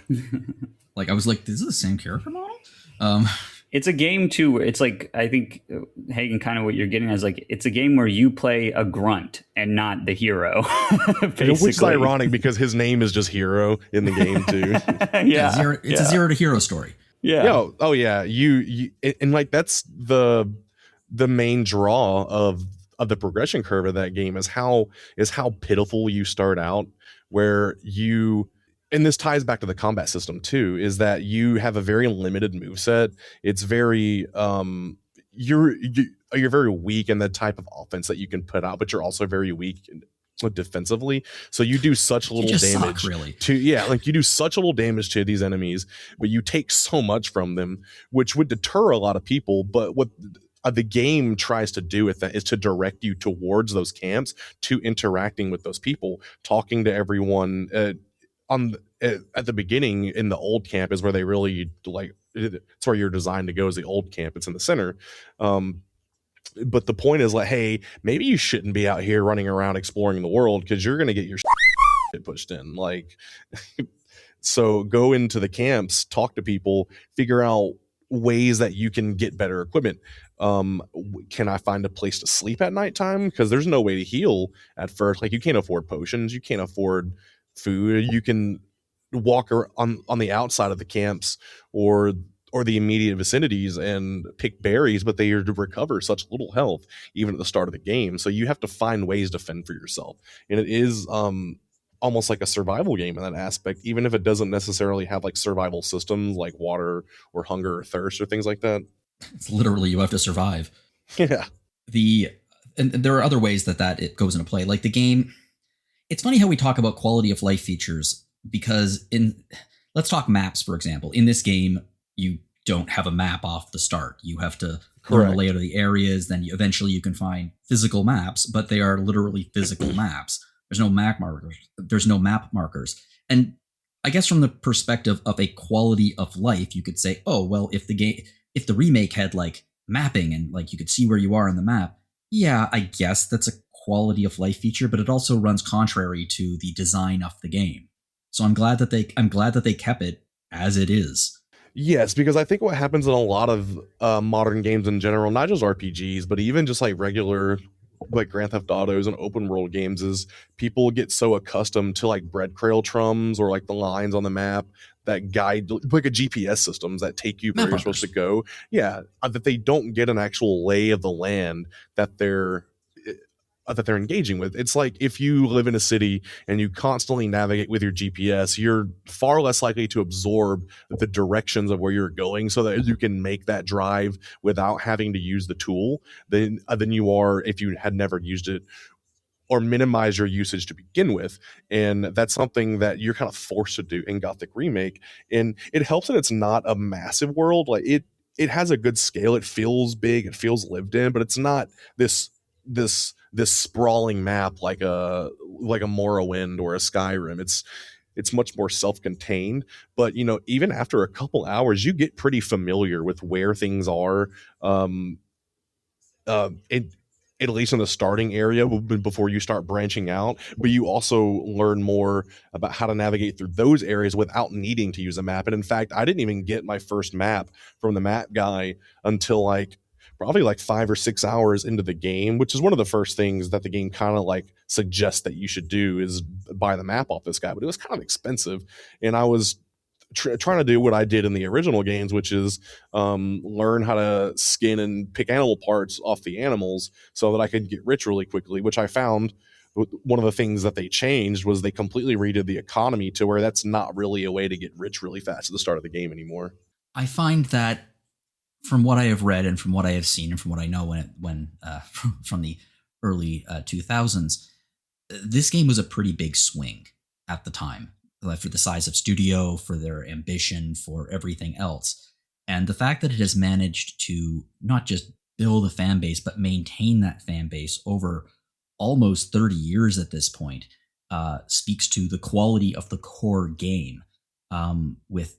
Like I was like, this is the same character model? It's a game too where it's like, I think Hagen, kind of what you're getting at is like, it's a game where you play a grunt and not the hero. Which is ironic because his name is just Hero in the game too. Yeah, it's a 0 to hero story. Yeah. Oh yeah. You and like that's the main draw of the progression curve of that game is how pitiful you start out, where you, and this ties back to the combat system too, is that you have a very limited moveset. It's very you're very weak in the type of offense that you can put out, but you're also very weak defensively. So you do such You little just damage suck, really. to like you do such little damage to these enemies, but you take so much from them, which would deter a lot of people. But what the game tries to do with that is to direct you towards those camps, to interacting with those people, talking to everyone. At the beginning in the old camp is where they really like. It's where you're designed to go, is the old camp. It's in the center. But the point is like, hey, maybe you shouldn't be out here running around exploring the world because you're going to get your shit pushed in. Like, so go into the camps, talk to people, figure out ways that you can get better equipment. Can I find a place to sleep at nighttime? Because there's no way to heal at first. Like, you can't afford potions, you can't afford food. You can walk on the outside of the camps or the immediate vicinities and pick berries, but they are to recover such little health even at the start of the game. So you have to find ways to fend for yourself, and it is almost like a survival game in that aspect, even if it doesn't necessarily have like survival systems like water or hunger or thirst or things like that. It's literally you have to survive. Yeah. And there are other ways that it goes into play. Like the game, it's funny how we talk about quality of life features, because let's talk maps, for example. In this game, you don't have a map off the start. You have to learn the layout of the areas. Then eventually you can find physical maps, but they are literally physical maps. There's no map markers. And I guess from the perspective of a quality of life, you could say, oh, well, if the remake had like mapping and like you could see where you are on the map, yeah, I guess that's a quality of life feature, but it also runs contrary to the design of the game. So I'm glad that they kept it as it is. Yes, because I think what happens in a lot of modern games in general, not just RPGs, but even just like regular like Grand Theft Autos and open world games, is people get so accustomed to like breadcrumbs or like the lines on the map that guide, like a GPS systems that take you where you're supposed to go. Yeah, that they don't get an actual lay of the land that they're engaging with. It's like if you live in a city and you constantly navigate with your GPS, you're far less likely to absorb the directions of where you're going so that you can make that drive without having to use the tool than you are if you had never used it or minimize your usage to begin with. And that's something that you're kind of forced to do in Gothic Remake. And it helps that it's not a massive world. Like it has a good scale. It feels big, it feels lived in, but it's not this sprawling map like a Morrowind or a Skyrim. It's much more self-contained, but you know, even after a couple hours, you get pretty familiar with where things are. At least in the starting area before you start branching out, but you also learn more about how to navigate through those areas without needing to use a map. And in fact, I didn't even get my first map from the map guy until like probably like 5 or 6 hours into the game, which is one of the first things that the game kind of like suggests that you should do, is buy the map off this guy. But it was kind of expensive, and I was trying to do what I did in the original games, which is learn how to skin and pick animal parts off the animals so that I could get rich really quickly, which I found one of the things that they changed was they completely redid the economy to where that's not really a way to get rich really fast at the start of the game anymore. I find that from what I have read and from what I have seen and from what I know from the early 2000s, this game was a pretty big swing at the time, for the size of studio, for their ambition, for everything else. And the fact that it has managed to not just build a fan base, but maintain that fan base over almost 30 years at this point, speaks to the quality of the core game, with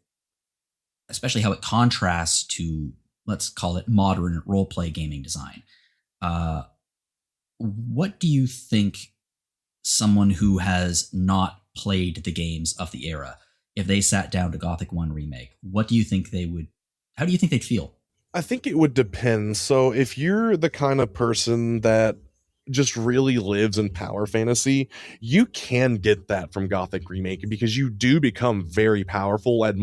especially how it contrasts to, let's call it, modern roleplay gaming design. What do you think someone who has not played the games of the era, if they sat down to Gothic 1 Remake, how do you think they'd feel? I think it would depend. So if you're the kind of person that just really lives in power fantasy, you can get that from Gothic Remake, because you do become very powerful at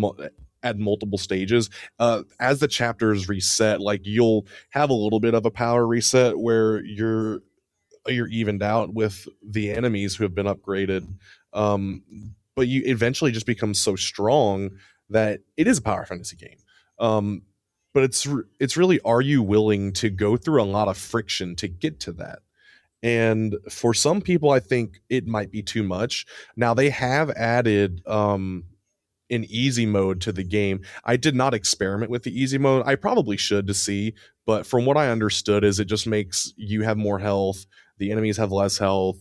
multiple stages. As the chapters reset, like you'll have a little bit of a power reset where you're evened out with the enemies who have been upgraded. But you eventually just become so strong that it is a power fantasy game. But it's really, are you willing to go through a lot of friction to get to that? And for some people, I think it might be too much. Now they have added an easy mode to the game. I did not experiment with the easy mode. I probably should to see, but from what I understood is it just makes you have more health, the enemies have less health,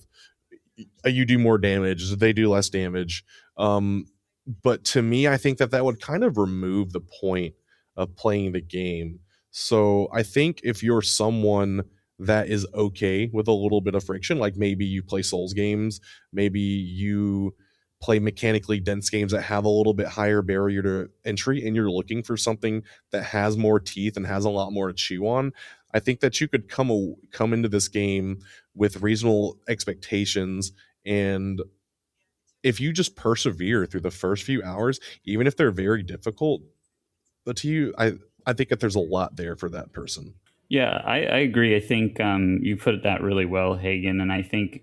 you do more damage, they do less damage. But to me, I think that that would kind of remove the point of playing the game. So I think if you're someone that is okay with a little bit of friction, like maybe you play Souls games, maybe you play mechanically dense games that have a little bit higher barrier to entry, and you're looking for something that has more teeth and has a lot more to chew on, I think that you could come into this game with reasonable expectations. And if you just persevere through the first few hours, even if they're very difficult, but to you, I think that there's a lot there for that person. Yeah, I agree. I think you put that really well, Hagen. And I think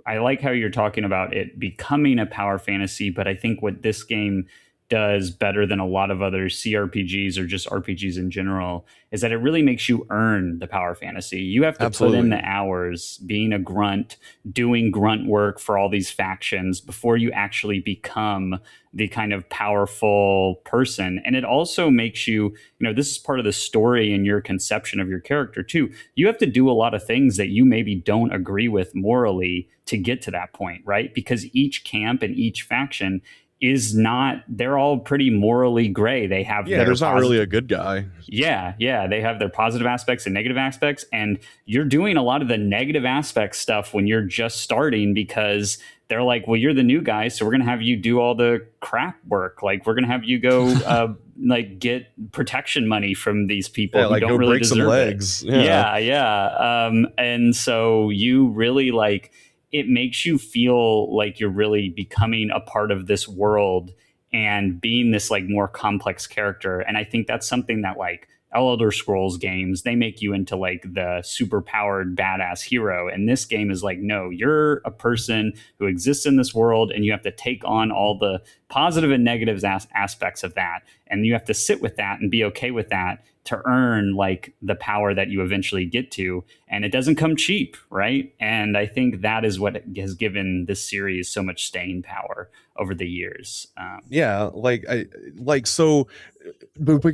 I like how you're talking about it becoming a power fantasy. But I think what this game does better than a lot of other CRPGs or just RPGs in general is that it really makes you earn the power fantasy. You have to put in the hours being a grunt, doing grunt work for all these factions before you actually become the kind of powerful person. And it also makes you, this is part of the story and your conception of your character too. You have to do a lot of things that you maybe don't agree with morally to get to that point, right? Because each camp and each faction is not, they're all pretty morally gray. They have there's not really a good guy. Yeah, they have their positive aspects and negative aspects, and you're doing a lot of the negative aspect stuff when you're just starting because they're like, well, you're the new guy, so we're gonna have you do all the crap work. Like, we're gonna have you go like get protection money from these people who like don't go really break some deserve legs. it. Yeah. And so you really like, it makes you feel like you're really becoming a part of this world and being this like more complex character. And I think that's something that like Elder Scrolls games, they make you into like the super powered badass hero. And this game is like, no, you're a person who exists in this world and you have to take on all the positive and negative aspects of that. And you have to sit with that and be okay with that to earn like the power that you eventually get to. And it doesn't come cheap, right? And I think that is what has given this series so much staying power over the years. But like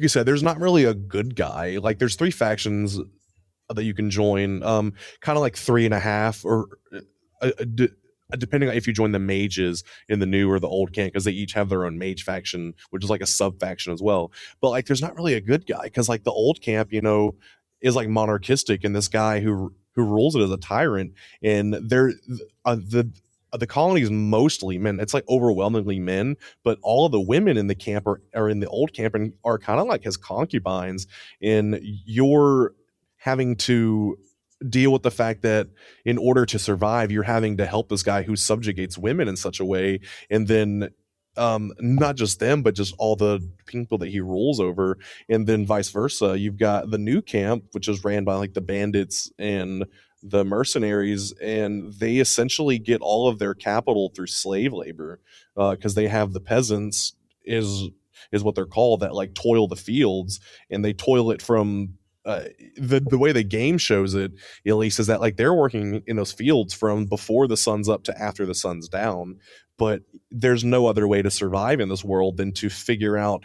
you said, there's not really a good guy. Like there's three factions that you can join, kind of like 3.5 or depending on if you join the mages in the new or the old camp, because they each have their own mage faction, which is like a sub faction as well. But like there's not really a good guy because like the old camp, is like monarchistic, and this guy who rules it as a tyrant, and they're the colony is mostly men. It's like overwhelmingly men, but all of the women in the camp are in the old camp and are kind of like his concubines. And you're having to deal with the fact that in order to survive, you're having to help this guy who subjugates women in such a way. And then not just them, but just all the people that he rules over. And then vice versa. You've got the new camp, which is ran by like the bandits and the mercenaries, and they essentially get all of their capital through slave labor, because they have the peasants is what they're called, that like toil the fields, and they toil it from the way the game shows it, at least, is that like they're working in those fields from before the sun's up to after the sun's down. But there's no other way to survive in this world than to figure out,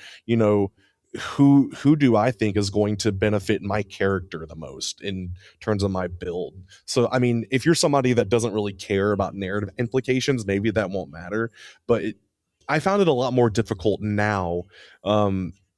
who do I think is going to benefit my character the most in terms of my build. So I mean, if you're somebody that doesn't really care about narrative implications, maybe that won't matter. But I found it a lot more difficult now,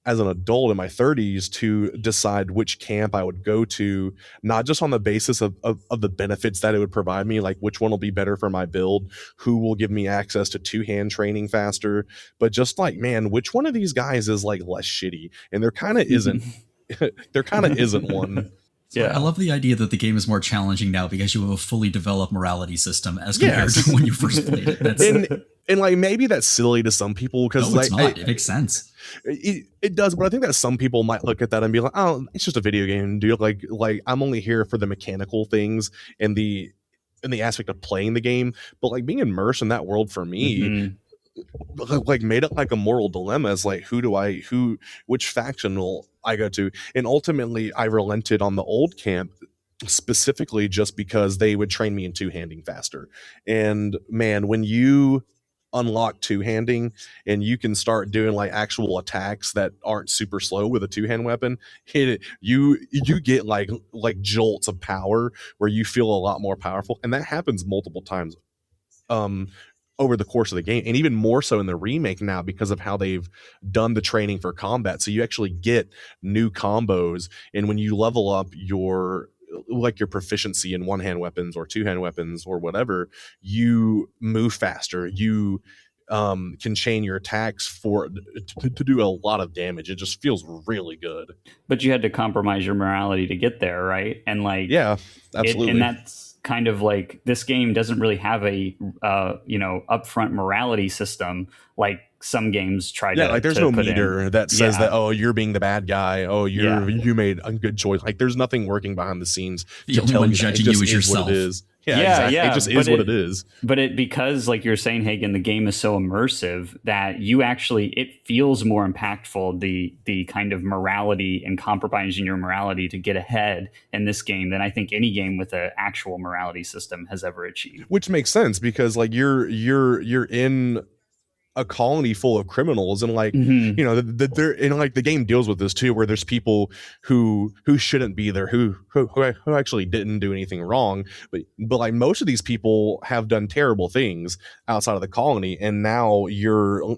as an adult in my 30s, to decide which camp I would go to, not just on the basis of the benefits that it would provide me, like which one will be better for my build, who will give me access to two-hand training faster, but just like, man, which one of these guys is like less shitty? And there kind of isn't. There kind of isn't one. So yeah. I love the idea that the game is more challenging now because you have a fully developed morality system as compared to when you first played it. And like maybe that's silly to some people because it's not. It makes sense. It does, but I think that some people might look at that and be like, "Oh, it's just a video game, dude. Like I'm only here for the mechanical things and the aspect of playing the game." But like being immersed in that world for me, like made it like a moral dilemma. Is like, which faction will I go to? And ultimately, I relented on the old camp specifically just because they would train me in two-handing faster. And man, when you unlock two-handing and you can start doing like actual attacks that aren't super slow with a two-hand weapon, you get like jolts of power where you feel a lot more powerful, and that happens multiple times over the course of the game, and even more so in the remake now because of how they've done the training for combat. So you actually get new combos, and when you level up your proficiency in one-hand weapons or two-hand weapons or whatever, you move faster. You can chain your attacks to do a lot of damage. It just feels really good. But you had to compromise your morality to get there, right? And like, yeah, absolutely. And that's kind of like, this game doesn't really have a upfront morality system like some games try to. Yeah, like there's to no put meter in. that says that, oh, you're being the bad guy. Oh, you made a good choice. Like there's nothing working behind the scenes. The only one judging you is yourself. What it is. Yeah, exactly. It just is what it is. But because like you're saying, Hagen, the game is so immersive that it feels more impactful, the kind of morality and compromising your morality to get ahead in this game than I think any game with an actual morality system has ever achieved. Which makes sense because like you're in a colony full of criminals, and like they're and like the game deals with this too, where there's people who shouldn't be there, who actually didn't do anything wrong, but like most of these people have done terrible things outside of the colony, and now you're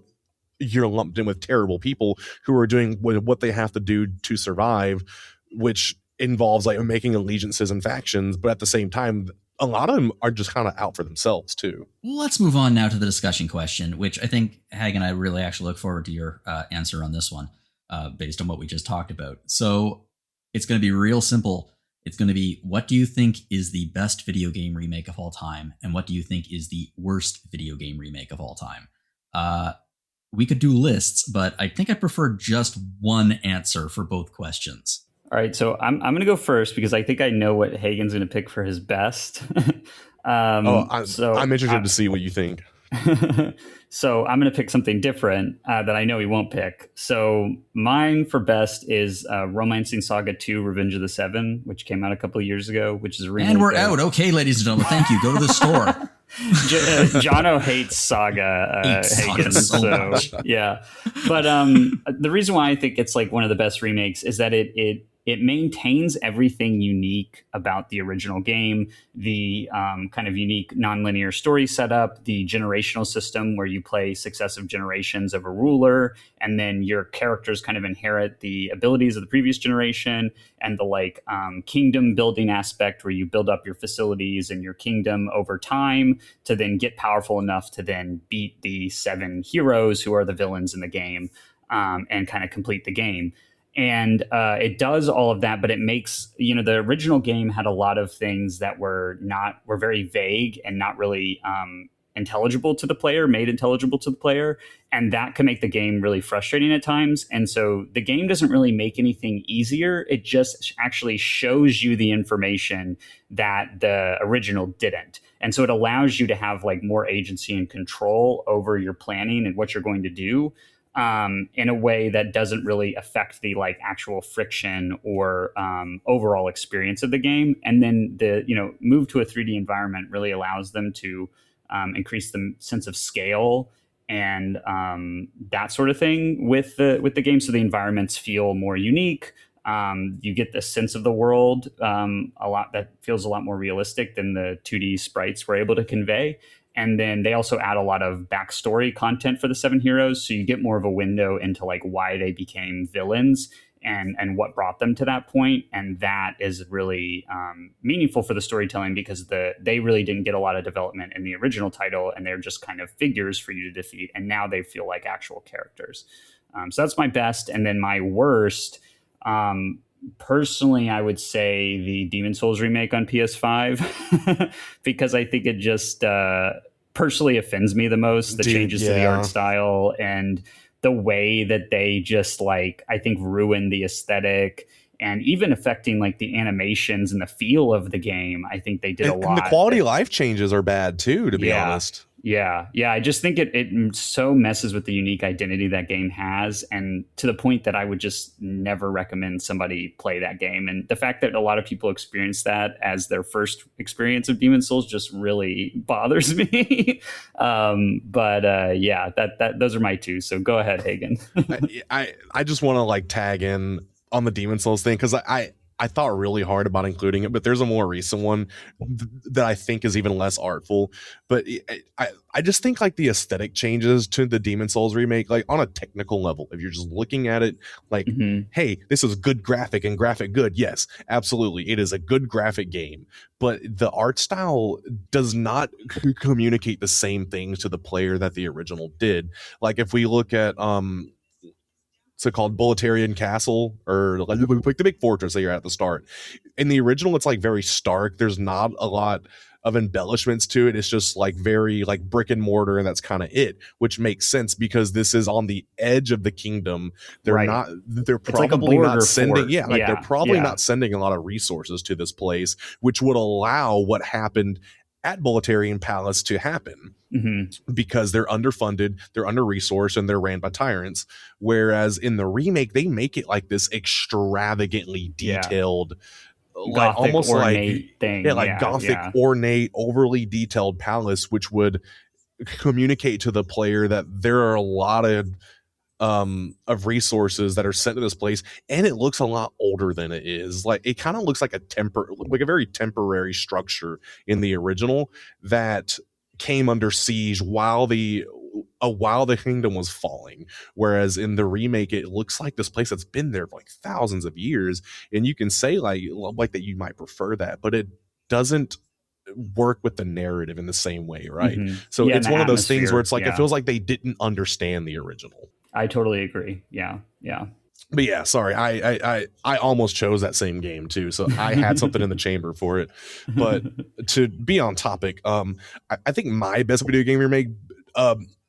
lumped in with terrible people who are doing what they have to do to survive, which involves like making allegiances and factions, but at the same time a lot of them are just kind of out for themselves too. Let's move on now to the discussion question, which I think, Hagen, I really actually look forward to your answer on this one, based on what we just talked about. So it's going to be real simple. It's going to be, what do you think is the best video game remake of all time? And what do you think is the worst video game remake of all time? We could do lists, but I think I prefer just one answer for both questions. All right, so I'm going to go first because I think I know what Hagen's going to pick for his best. I'm interested to see what you think. So I'm going to pick something different that I know he won't pick. So mine for best is Romancing Saga 2: Revenge of the Seven, which came out a couple of years ago, which is a remake. And we're out. Okay, ladies and gentlemen, thank you. Go to the store. Jono hates Saga, Hagen, so much. Yeah. But the reason why I think it's like one of the best remakes is that it maintains everything unique about the original game, the kind of unique nonlinear story setup, the generational system where you play successive generations of a ruler, and then your characters kind of inherit the abilities of the previous generation, and the kingdom building aspect where you build up your facilities and your kingdom over time to then get powerful enough to then beat the 7 heroes who are the villains in the game, and kind of complete the game. And it does all of that, but it makes, the original game had a lot of things that were very vague and not really made intelligible to the player. And that can make the game really frustrating at times. And so the game doesn't really make anything easier. It just actually shows you the information that the original didn't. And so it allows you to have like more agency and control over your planning and what you're going to do, in a way that doesn't really affect the actual friction or overall experience of the game. And then the move to a 3D environment really allows them to increase the sense of scale and that sort of thing with the game. So the environments feel more unique. You get the sense of the world that feels a lot more realistic than the 2D sprites were able to convey. And then they also add a lot of backstory content for the 7 heroes. So you get more of a window into why they became villains and what brought them to that point. And that is really meaningful for the storytelling because they really didn't get a lot of development in the original title, and they're just kind of figures for you to defeat. And now they feel like actual characters. So that's my best. And then my worst, personally, I would say the Demon's Souls remake on PS5 because I think it just personally offends me the most. The changes to the art style and the way that they just I think ruin the aesthetic, and even affecting the animations and the feel of the game. I think they did a lot. And the quality of life changes are bad too, to be honest. Yeah. I just think it so messes with the unique identity that game has, and to the point that I would just never recommend somebody play that game. And the fact that a lot of people experience that as their first experience of Demon Souls just really bothers me. But yeah, that those are my two. So go ahead, Hagen. I just want to like tag in on the Demon Souls thing because I thought really hard about including it, but there's a more recent one that I think is even less artful. But I just think like the aesthetic changes to the Demon Souls remake, like on a technical level, if you're just looking at it like, hey, this is good graphic and graphic good. Yes, absolutely. It is a good graphic game, but the art style does not communicate the same things to the player that the original did. Like if we look at, so-called Bulletarian Castle, or like the big fortress that you're at the start. In the original, it's like very stark. There's not a lot of embellishments to it. It's just like very like brick and mortar, and that's kind of it, which makes sense because this is on the edge of the kingdom. They're not. They're probably like not sending. Yeah, like they're probably not sending a lot of resources to this place, which would allow what happened at Bulletarian Palace to happen. Because they're underfunded, they're under resourced, and they're ran by tyrants. Whereas in the remake, they make it like this extravagantly detailed, like Gothic, almost ornate like thing. Gothic, ornate, overly detailed palace, which would communicate to the player that there are a lot of resources that are sent to this place, and it looks a lot older than it is. Like it kind of looks like a very temporary structure in the original that came under siege while the kingdom was falling, whereas in the remake it looks like this place that's been there for like thousands of years. And you can say like that you might prefer that, but it doesn't work with the narrative in the same way, right? So it's one of those things where it's like it feels like they didn't understand the original. I totally agree. Yeah. But yeah, sorry, I almost chose that same game too, so I had something in the chamber for it. But to be on topic, I think my best video game remake,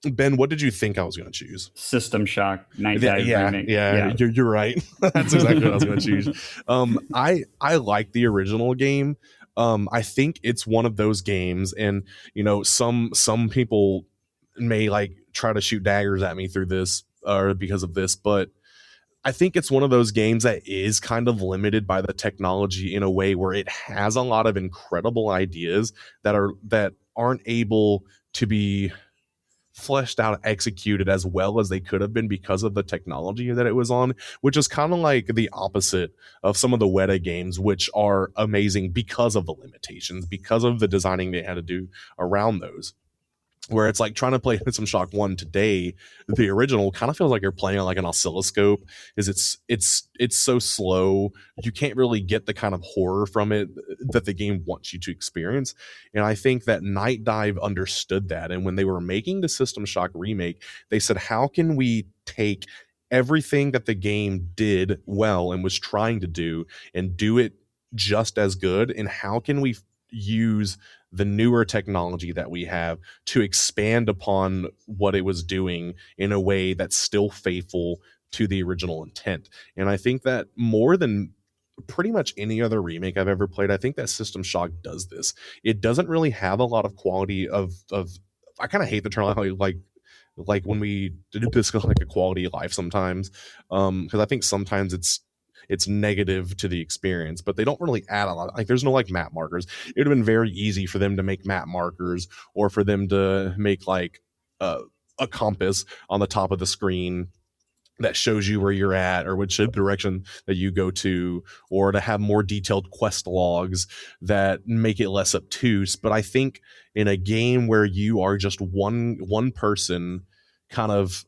Ben, what did you think I was going to choose? System Shock Night Dive remake. Yeah, you're right. That's exactly what I was going to choose. I like the original game. I think it's one of those games, and you know, some people may like try to shoot daggers at me through this or because of this, but I think it's one of those games that is kind of limited by the technology in a way where it has a lot of incredible ideas that aren't able to be fleshed out, executed as well as they could have been because of the technology that it was on, which is kind of like the opposite of some of the Weta games, which are amazing because of the limitations, because of the designing they had to do around those. Where it's like trying to play System Shock 1 today, the original kind of feels like you're playing on like an oscilloscope. It's so slow, you can't really get the kind of horror from it that the game wants you to experience. And I think that Night Dive understood that, and when they were making the System Shock remake, they said, how can we take everything that the game did well and was trying to do and do it just as good, and how can we use the newer technology that we have to expand upon what it was doing in a way that's still faithful to the original intent. And I think that more than pretty much any other remake I've ever played, I think that System Shock does this. It doesn't really have a lot of quality of I kind of hate the term like when we discuss like a quality of life sometimes, because I think sometimes it's negative to the experience, but they don't really add a lot. Like there's no like map markers. It would have been very easy for them to make map markers, or for them to make like a compass on the top of the screen that shows you where you're at or which direction that you go to, or to have more detailed quest logs that make it less obtuse. But I think in a game where you are just one person kind of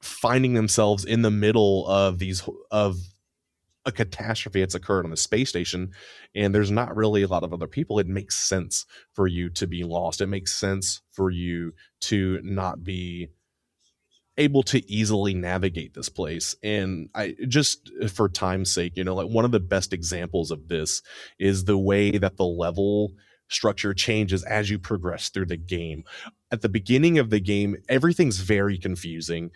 finding themselves in the middle of a catastrophe that's occurred on the space station, and there's not really a lot of other people, it makes sense for you to be lost. It makes sense for you to not be able to easily navigate this place. And I just, for time's sake, you know, like one of the best examples of this is the way that the level structure changes as you progress through the game. At the beginning of the game, everything's very confusing.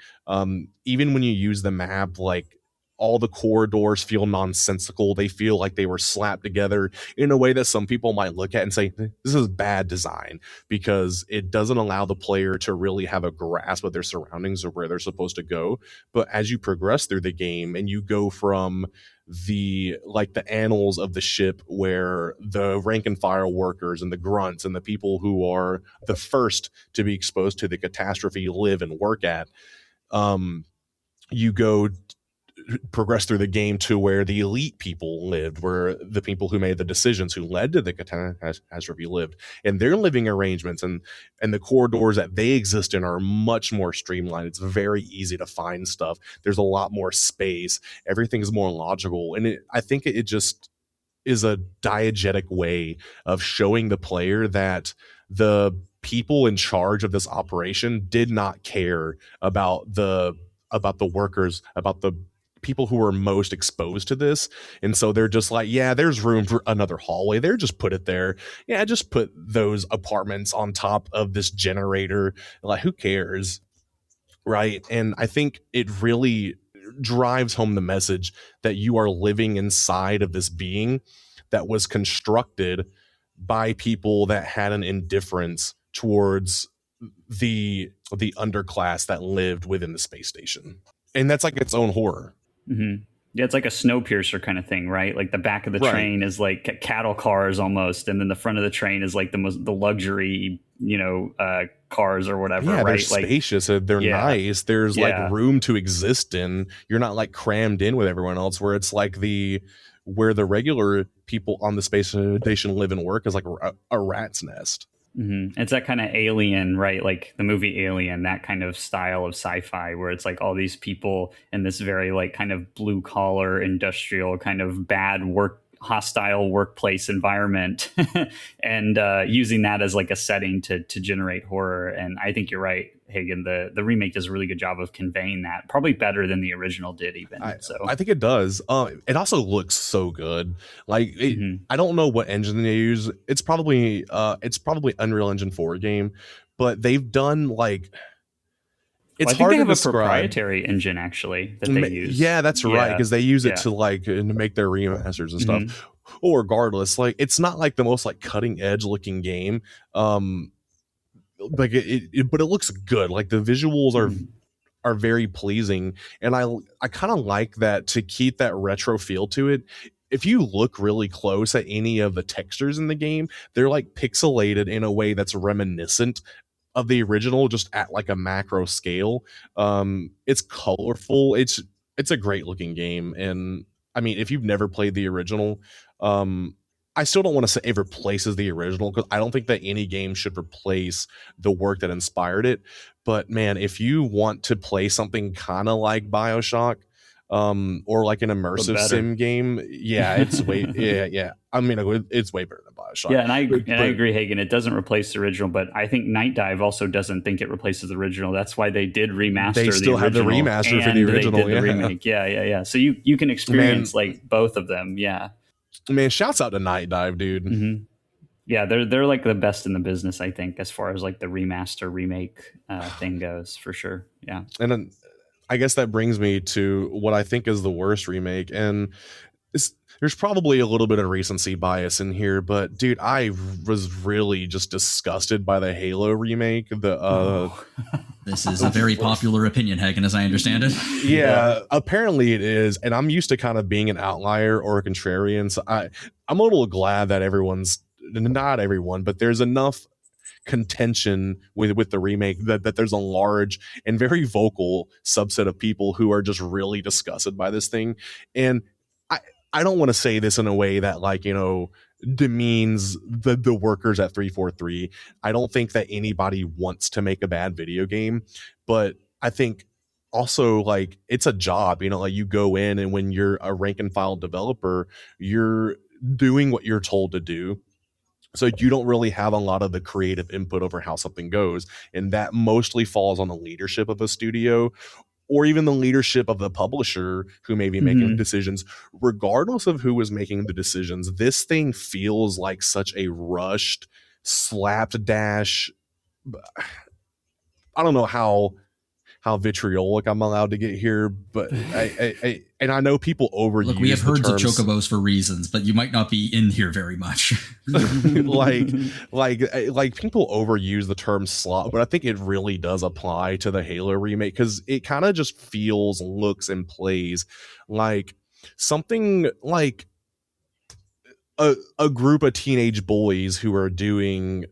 Even when you use the map, like all the corridors feel nonsensical. They feel like they were slapped together in a way that some people might look at and say, this is bad design, because it doesn't allow the player to really have a grasp of their surroundings or where they're supposed to go. But as you progress through the game and you go from the annals of the ship, where the rank and file workers and the grunts and the people who are the first to be exposed to the catastrophe live and work at, you progress through the game to where the elite people lived, where the people who made the decisions, who led to the catastrophe, lived, and their living arrangements and the corridors that they exist in are much more streamlined. It's very easy to find stuff. There's a lot more space. Everything's more logical, and I think it just is a diegetic way of showing the player that the people in charge of this operation did not care about the workers, about the people who were most exposed to this. And so they're just like, yeah, there's room for another hallway there, just put it there. Yeah, just put those apartments on top of this generator. Like, who cares? Right. And I think it really drives home the message that you are living inside of this being that was constructed by people that had an indifference towards the underclass that lived within the space station. And that's like its own horror. Mm-hmm. Yeah, it's like a Snowpiercer kind of thing, right? Like the back of the train is like cattle cars almost, and then the front of the train is like the luxury, cars or whatever. Yeah, right? They're spacious. They're nice. There's like room to exist in. You're not like crammed in with everyone else. Where it's like where the regular people on the space station live and work is like a rat's nest. Mm-hmm. It's that kind of Alien, right? Like the movie Alien, that kind of style of sci-fi where it's like all these people in this very like kind of blue collar industrial kind of bad hostile workplace environment and using that as like a setting to generate horror. And I think you're right, Hagen. The remake does a really good job of conveying that, probably better than the original did even. I think it does. It also looks so good. Like I don't know what engine they use. It's probably Unreal Engine 4 game, but they've done like it's hard to describe. They have a proprietary engine actually that they use. Yeah, that's right, because they use it to make their remasters and stuff. Well, regardless, like it's not like the most like cutting edge looking game. Like but it looks good. Like the visuals are very pleasing, and I kind of like that, to keep that retro feel to it. If you look really close at any of the textures in the game, they're like pixelated in a way that's reminiscent of the original, just at like a macro scale. It's colorful. It's a great looking game. And I mean, if you've never played the original, I still don't want to say it replaces the original, because I don't think that any game should replace the work that inspired it. But man, if you want to play something kind of like BioShock, or like an immersive sim game, it's way I mean, it's way better than BioShock. Yeah, and I agree, Hagen. It doesn't replace the original, but I think Night Dive also doesn't think it replaces the original. That's why they did remaster. They still have the remaster for the original. They did the remake. Yeah. So you can experience like both of them. Yeah. Man, shouts out to Night Dive, dude. Mm-hmm. Yeah, they're like the best in the business, I think, as far as like the remaster remake thing goes, for sure. Yeah. And then I guess that brings me to what I think is the worst remake, and there's probably a little bit of recency bias in here, but dude, I was really just disgusted by the Halo remake. This is a very popular opinion, Hagen, as I understand it. Yeah, apparently it is, and I'm used to kind of being an outlier or a contrarian, so I'm a little glad that not everyone, but there's enough contention with the remake that there's a large and very vocal subset of people who are just really disgusted by this thing. And I don't want to say this in a way that demeans the workers at 343. I don't think that anybody wants to make a bad video game, but I think also like it's a job, like you go in, and when you're a rank and file developer, you're doing what you're told to do. So you don't really have a lot of the creative input over how something goes. And that mostly falls on the leadership of a studio, or even the leadership of the publisher who may be making decisions. Regardless of who is making the decisions, this thing feels like such a rushed, slapdash. I don't know how how vitriolic I'm allowed to get here, but I know people overuse. Look, we have herds of terms. chocobos for reasons, but you might not be in here very much. like people overuse the term slot, but I think it really does apply to the Halo remake because it kind of just feels, looks, and plays like something like a group of teenage boys who are doing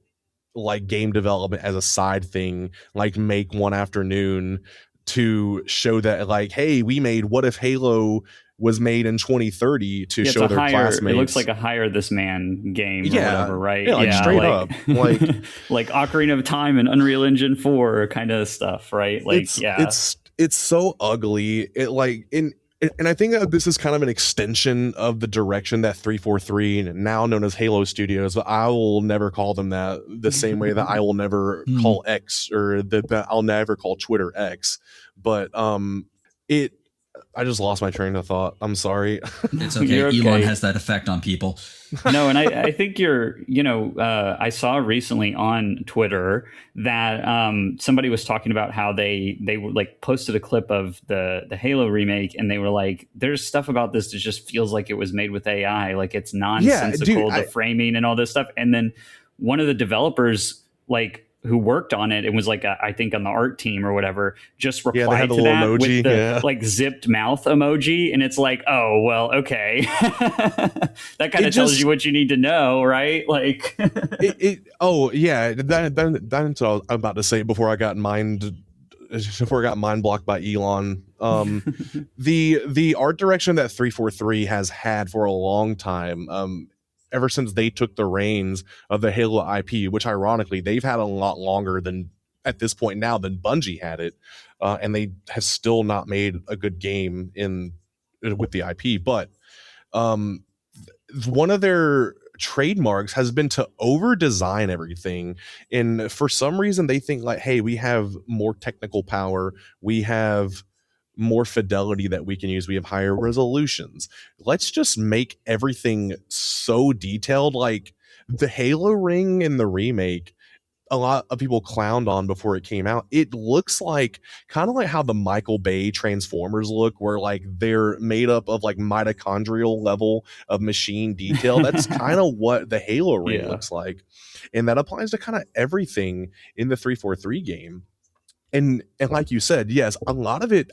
like game development as a side thing, like make one afternoon to show that like, hey, we made What If Halo was made in 2030 to show their classmates. It looks like a Hire This Man game or whatever, right? Yeah, like straight up. Like like Ocarina of Time and Unreal Engine 4 kind of stuff, right? Like it's so ugly. It like and I think that this is kind of an extension of the direction that 343, now known as Halo Studios, but I will never call them that the same way that I will never call X or that I'll never call Twitter X. But I just lost my train of thought. I'm sorry. It's okay. Elon has that effect on people. No, and I think I saw recently on Twitter that somebody was talking about how they like posted a clip of the Halo remake, and they were like, there's stuff about this that just feels like it was made with AI, like it's nonsensical, the framing and all this stuff. And then one of the developers who worked on it and was like, I think on the art team or whatever, just replied to that emoji, with the like zipped mouth emoji. And it's like, oh, well, okay. That kind of tells you what you need to know, right? Like, that's what I was about to say before I got mind blocked by Elon. The art direction that 343 has had for a long time, ever since they took the reins of the Halo IP, which ironically they've had a lot longer than at this point now than Bungie had it, and they have still not made a good game with the IP. But one of their trademarks has been to over design everything, and for some reason they think like, hey, we have more technical power, we have more fidelity that we can use, we have higher resolutions, let's just make everything so detailed. Like the Halo ring in the remake, a lot of people clowned on before it came out. It looks like kind of like how the Michael Bay Transformers look, where like they're made up of like mitochondrial level of machine detail. That's kind of what the Halo ring looks like, and that applies to kind of everything in the 343 game. And like you said, yes, a lot of it,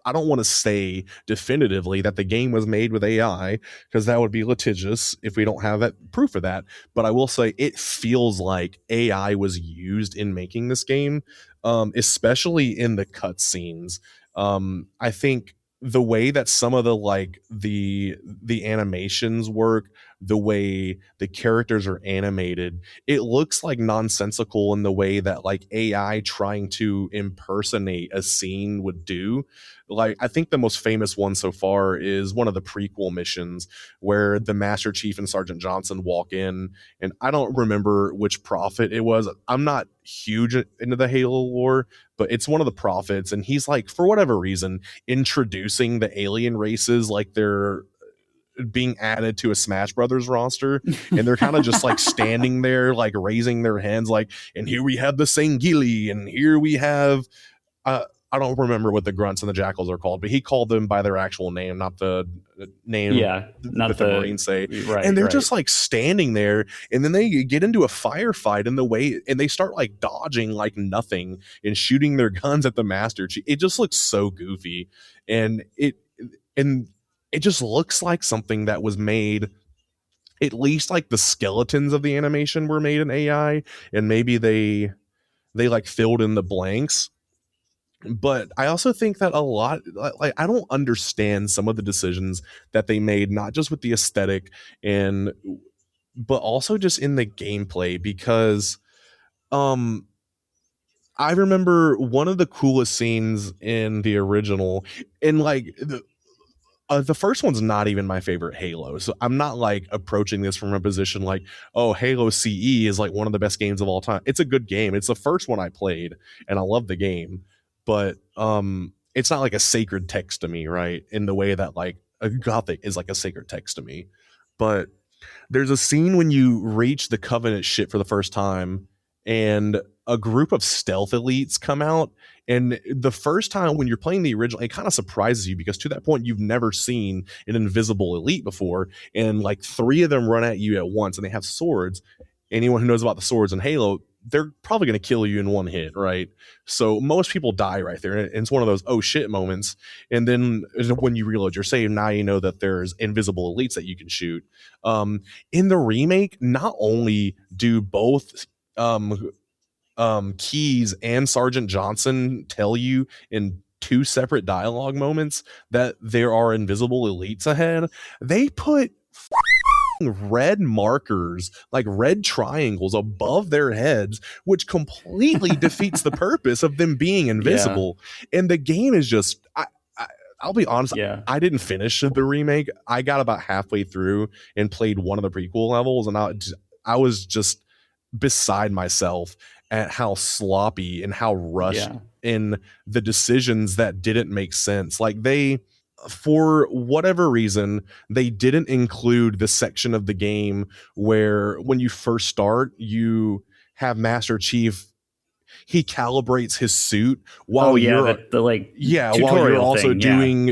I don't want to say definitively that the game was made with AI, because that would be litigious if we don't have that proof of that. But I will say it feels like AI was used in making this game, especially in the cutscenes. I think the way that some of the animations work, the way the characters are animated, it looks like nonsensical in the way that like AI trying to impersonate a scene would do. Like, I think the most famous one so far is one of the prequel missions where the Master Chief and Sergeant Johnson walk in, and I don't remember which prophet it was. I'm not huge into the Halo lore, but it's one of the prophets, and he's like, for whatever reason, introducing the alien races like they're being added to a Smash Brothers roster, and they're kind of just like standing there like raising their hands like, and here we have the Sangili, and here we have I don't remember what the grunts and the jackals are called, but he called them by their actual name, not the name that the Marines say. Right, and they're just like standing there, and then they get into a firefight in the way, and they start like dodging like nothing and shooting their guns at the Master Chief. It just looks so goofy, and it just looks like something that was made. At least like the skeletons of the animation were made in AI, and maybe they like filled in the blanks. But I also think that a lot, like, I don't understand some of the decisions that they made, not just with the aesthetic but also just in the gameplay, because I remember one of the coolest scenes in the original, and like the first one's not even my favorite Halo, so I'm not like approaching this from a position like, oh, Halo CE is like one of the best games of all time. It's a good game. It's the first one I played, and I love the game, but it's not like a sacred text to me, right? In the way that like a Gothic is like a sacred text to me. But there's a scene when you reach the Covenant ship for the first time, and a group of stealth elites come out. And the first time when you're playing the original, it kind of surprises you because to that point, you've never seen an invisible elite before. And like 3 of them run at you at once and they have swords. Anyone who knows about the swords in Halo, they're probably going to kill you in one hit, right? So most people die right there. And it's one of those, oh shit moments. And then when you reload your save, now you know that there's invisible elites that you can shoot. In the remake, not only do both Keys and Sergeant Johnson tell you in 2 separate dialogue moments that there are invisible elites ahead, they put red markers, like red triangles above their heads, which completely defeats the purpose of them being invisible. Yeah. And the game is just, I'll be honest, I didn't finish the remake. I got about halfway through and played one of the prequel levels, and I was just beside myself at how sloppy and how rushed in the decisions that didn't make sense. Like for whatever reason, they didn't include the section of the game where when you first start, you have Master Chief, he calibrates his suit while while you're also thing, doing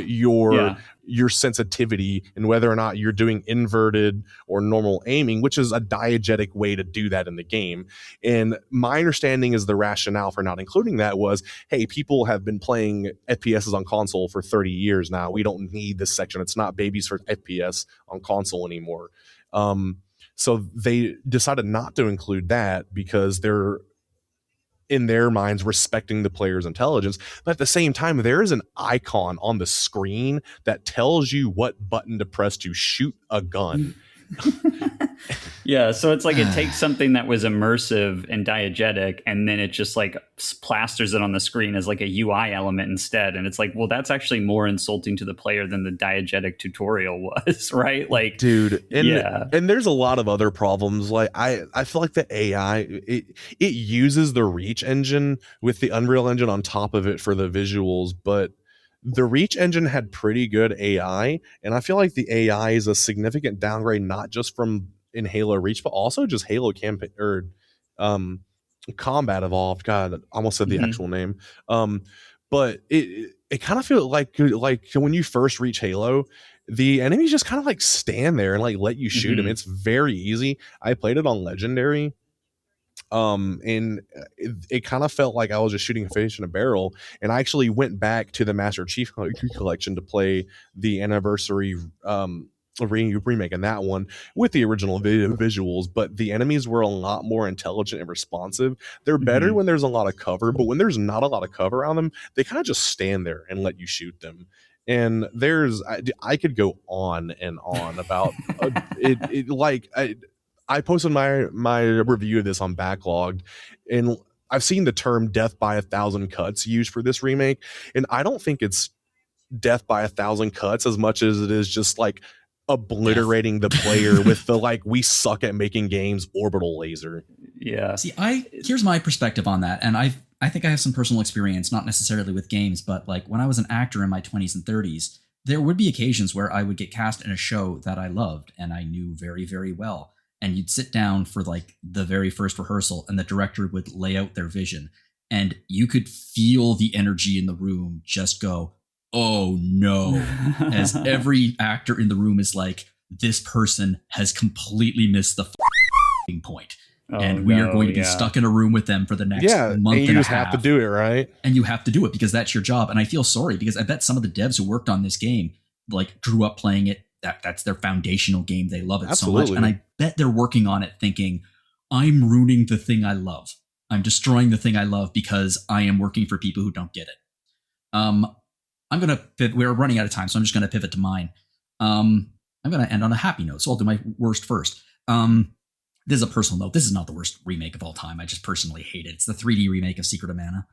your sensitivity and whether or not you're doing inverted or normal aiming, which is a diegetic way to do that in the game. And my understanding is the rationale for not including that was, hey, people have been playing FPSs on console for 30 years now. We don't need this section. It's not babies for FPS on console anymore. So they decided not to include that because they're, in their minds, respecting the player's intelligence. But at the same time, there is an icon on the screen that tells you what button to press to shoot a gun. Yeah, so it's like it takes something that was immersive and diegetic, and then it just like plasters it on the screen as like a UI element instead. And it's like, well, that's actually more insulting to the player than the diegetic tutorial was, right? Like, dude, and there's a lot of other problems. Like I feel like the AI, it uses the Reach engine with the Unreal Engine on top of it for the visuals, but the Reach engine had pretty good AI, and I feel like the AI is a significant downgrade, not just from in Halo Reach, but also just Halo campaign or Combat Evolved. God, I almost said the actual name. But it kind of feels like when you first reach Halo, the enemies just kind of like stand there and like let you shoot them. It's very easy. I played it on Legendary. And it kind of felt like I was just shooting a fish in a barrel. And I actually went back to the Master Chief Collection to play the anniversary remake in that one with the original visuals, but the enemies were a lot more intelligent and responsive. They're better when there's a lot of cover, but when there's not a lot of cover around them, they kind of just stand there and let you shoot them. And I could go on and on about it. Like I posted my review of this on Backlogged, and I've seen the term death by 1,000 cuts used for this remake, and I don't think it's death by 1,000 cuts as much as it is just like obliterating the player with the like, we suck at making games orbital laser. Yeah. See, here's my perspective on that, and I think I have some personal experience, not necessarily with games, but like when I was an actor in my 20s and 30s, there would be occasions where I would get cast in a show that I loved and I knew very, very well. And you'd sit down for like the very first rehearsal and the director would lay out their vision and you could feel the energy in the room just go, oh no, as every actor in the room is like, this person has completely missed the point. And we are going to be stuck in a room with them for the next month and you a just half. have to do it, right? And you have to do it because that's your job. And I feel sorry because I bet some of the devs who worked on this game like grew up playing it. That's their foundational game. They love it so much. And I bet they're working on it thinking, I'm ruining the thing I love. I'm destroying the thing I love because I am working for people who don't get it. I'm going to pivot. We're running out of time, so I'm just going to pivot to mine. I'm going to end on a happy note, so I'll do my worst first. This is a personal note. This is not the worst remake of all time. I just personally hate it. It's the 3D remake of Secret of Mana.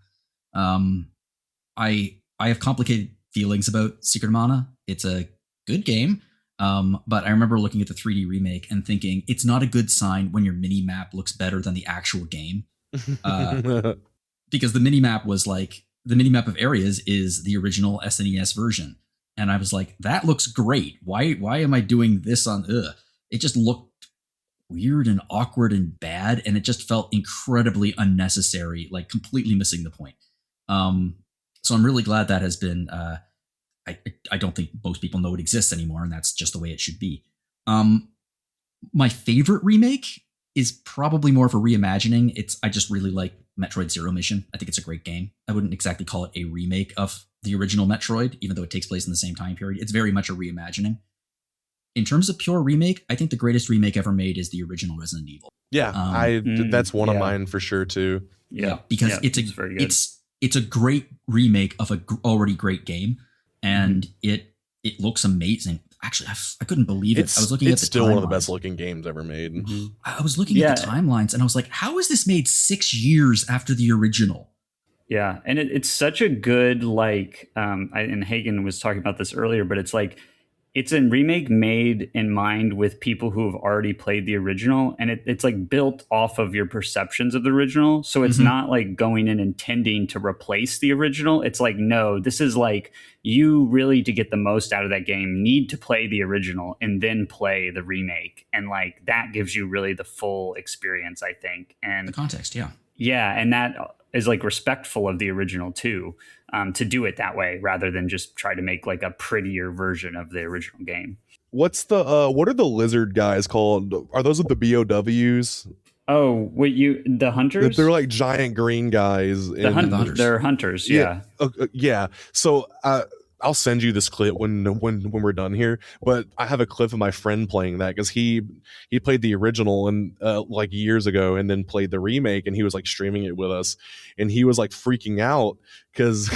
I have complicated feelings about Secret of Mana. It's a good game. But I remember looking at the 3D remake and thinking it's not a good sign when your mini map looks better than the actual game. Because the mini map was like, the mini map of areas is the original SNES version. And I was like, that looks great. Why am I doing this on, It just looked weird and awkward and bad, and it just felt incredibly unnecessary, like completely missing the point. So I'm really glad that has been. I don't think most people know it exists anymore, and that's just the way it should be. My favorite remake is probably more of a reimagining. I just really like Metroid Zero Mission. I think it's a great game. I wouldn't exactly call it a remake of the original Metroid, even though it takes place in the same time period. It's very much a reimagining. In terms of pure remake, I think the greatest remake ever made is the original Resident Evil. Yeah, that's one of mine for sure too. Yeah, because it's very good. It's a great remake of a already great game, and it looks amazing. Actually, I couldn't believe it. I was looking at the It's still one of the timelines. best looking games ever made. Mm-hmm. I was looking at the timelines, and I was like, how is this made 6 years after the original? Yeah, and it's such a good, like, and Hagen was talking about this earlier, but it's like, it's a remake made in mind with people who have already played the original, and it's like built off of your perceptions of the original. So it's not like going in intending to replace the original. It's like, no, this is like, you really, to get the most out of that game, need to play the original and then play the remake. And like, that gives you really the full experience, I think. And The context, yeah. yeah, and that is like respectful of the original too, to do it that way rather than just try to make like a prettier version of the original game. What are the lizard guys called? Are those the BOWs? Oh, the hunters? They're like giant green guys. The hunters. They're hunters, yeah. Yeah. So I'll send you this clip when we're done here. But I have a clip of my friend playing that because he played the original and like years ago, and then played the remake, and he was like streaming it with us, and he was like freaking out because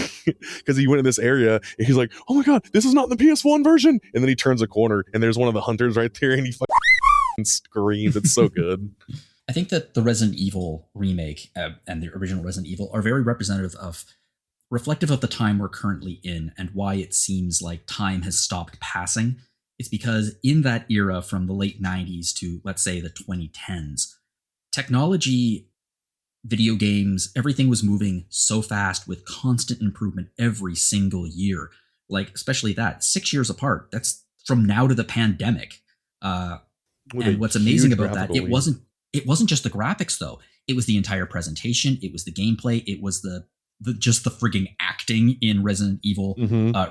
he went in this area and he's like, oh my god, this is not the PS1 version, and then he turns a corner and there's one of the hunters right there, and he fucking screams. It's so good. I think that the Resident Evil remake and the original Resident Evil are very reflective of the time we're currently in and why it seems like time has stopped passing. It's because in that era from the late 90s to, let's say, the 2010s, technology, video games, everything was moving so fast with constant improvement every single year. Like, especially that 6 years apart, that's from now to the pandemic. And what's amazing about that, it wasn't just the graphics though. It was the entire presentation. It was the gameplay. It was just the frigging acting in Resident Evil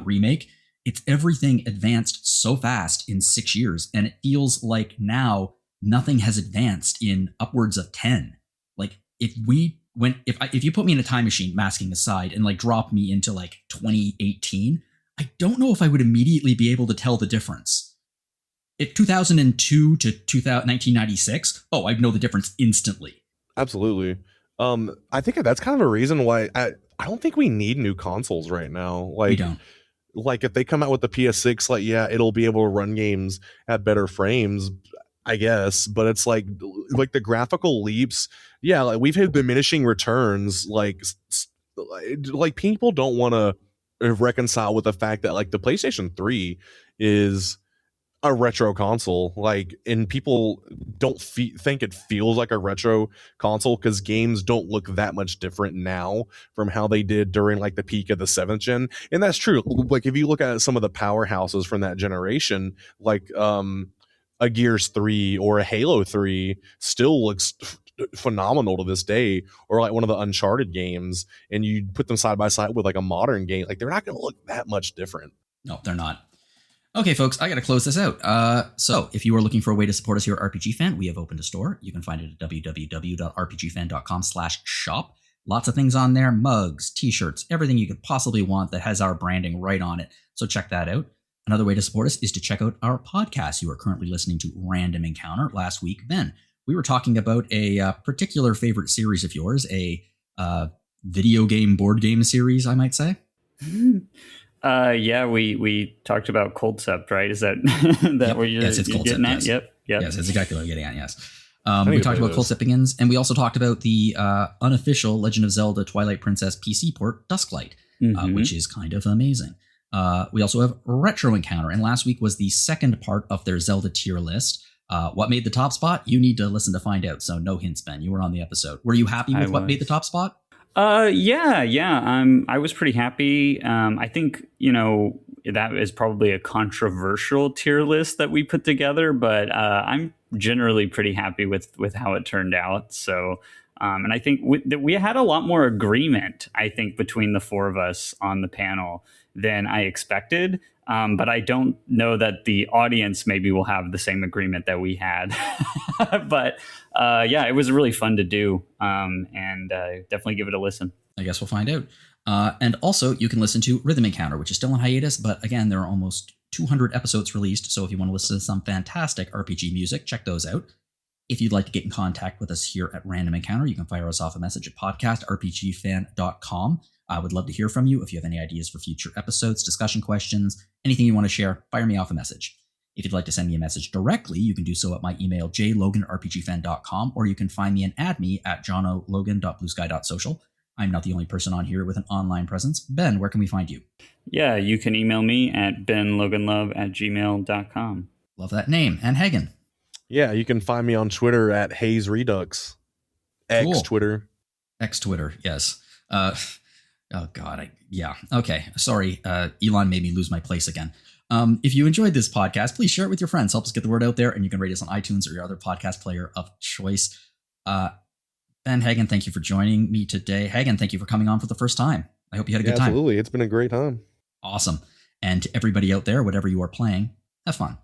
remake. It's everything advanced so fast in 6 years, and it feels like now nothing has advanced in upwards of 10. Like if you put me in a time machine, masking aside, and like drop me into like 2018, I don't know if I would immediately be able to tell the difference. If 2002 to 1996, I'd know the difference instantly. Absolutely. I think that's kind of a reason why I don't think we need new consoles right now. Like, We don't. Like if they come out with the PS6, like, yeah, it'll be able to run games at better frames, I guess. But it's like the graphical leaps. Yeah, like we've had diminishing returns. Like people don't want to reconcile with the fact that like the PlayStation 3 is a retro console, like, and people don't think it feels like a retro console because games don't look that much different now from how they did during like the peak of the 7th gen. And that's true. Like if you look at some of the powerhouses from that generation, like a Gears 3 or a Halo 3 still looks phenomenal to this day, or like one of the Uncharted games, and you put them side by side with like a modern game, like they're not going to look that much different. No, they're not. Okay, folks, I got to close this out. So if you are looking for a way to support us here at RPG Fan, we have opened a store. You can find it at www.rpgfan.com/shop. Lots of things on there, mugs, t-shirts, everything you could possibly want that has our branding right on it. So check that out. Another way to support us is to check out our podcast. You are currently listening to Random Encounter. Last week, Ben, we were talking about a particular favorite series of yours, a video game, board game series, I might say. Yeah, we talked about Coldcept, right? Is that what you're getting at? Yes. Yep. Yes, that's exactly what I'm getting at, yes. We talked about Coldcept Begins, and we also talked about the unofficial Legend of Zelda Twilight Princess PC port, Dusklight, which is kind of amazing. We also have Retro Encounter, and last week was the second part of their Zelda tier list. What made the top spot? You need to listen to find out, so no hints, Ben. You were on the episode. Were you happy with what made the top spot? Yeah. I was pretty happy. I think, that is probably a controversial tier list that we put together, but I'm generally pretty happy with how it turned out. So, and I think we had a lot more agreement, I think, between the four of us on the panel than I expected. But I don't know that the audience maybe will have the same agreement that we had. But yeah, it was really fun to do, and definitely give it a listen. I guess we'll find out. And also, you can listen to Rhythm Encounter, which is still on hiatus, but again, there are almost 200 episodes released, so if you want to listen to some fantastic RPG music, check those out. If you'd like to get in contact with us here at Random Encounter, you can fire us off a message at podcast@rpgfan.com. I would love to hear from you. If you have any ideas for future episodes, discussion questions, anything you want to share, fire me off a message. If you'd like to send me a message directly, you can do so at my email, jlogan@rpgfan.com, or you can find me and add me at johnologan.bluesky.social. I'm not the only person on here with an online presence. Ben, where can we find you? Yeah, you can email me at benloganlove@gmail.com. Love that name. And Hagen? Yeah, you can find me on Twitter at Hayes Redux. Cool. Twitter. X Twitter, yes. Oh, God. Yeah. Okay. Sorry. Elon made me lose my place again. If you enjoyed this podcast, please share it with your friends. Help us get the word out there, and you can rate us on iTunes or your other podcast player of choice. Ben, Hagen, thank you for joining me today. Hagen, thank you for coming on for the first time. I hope you had a good time. Absolutely. It's been a great time. Awesome. And to everybody out there, whatever you are playing, have fun.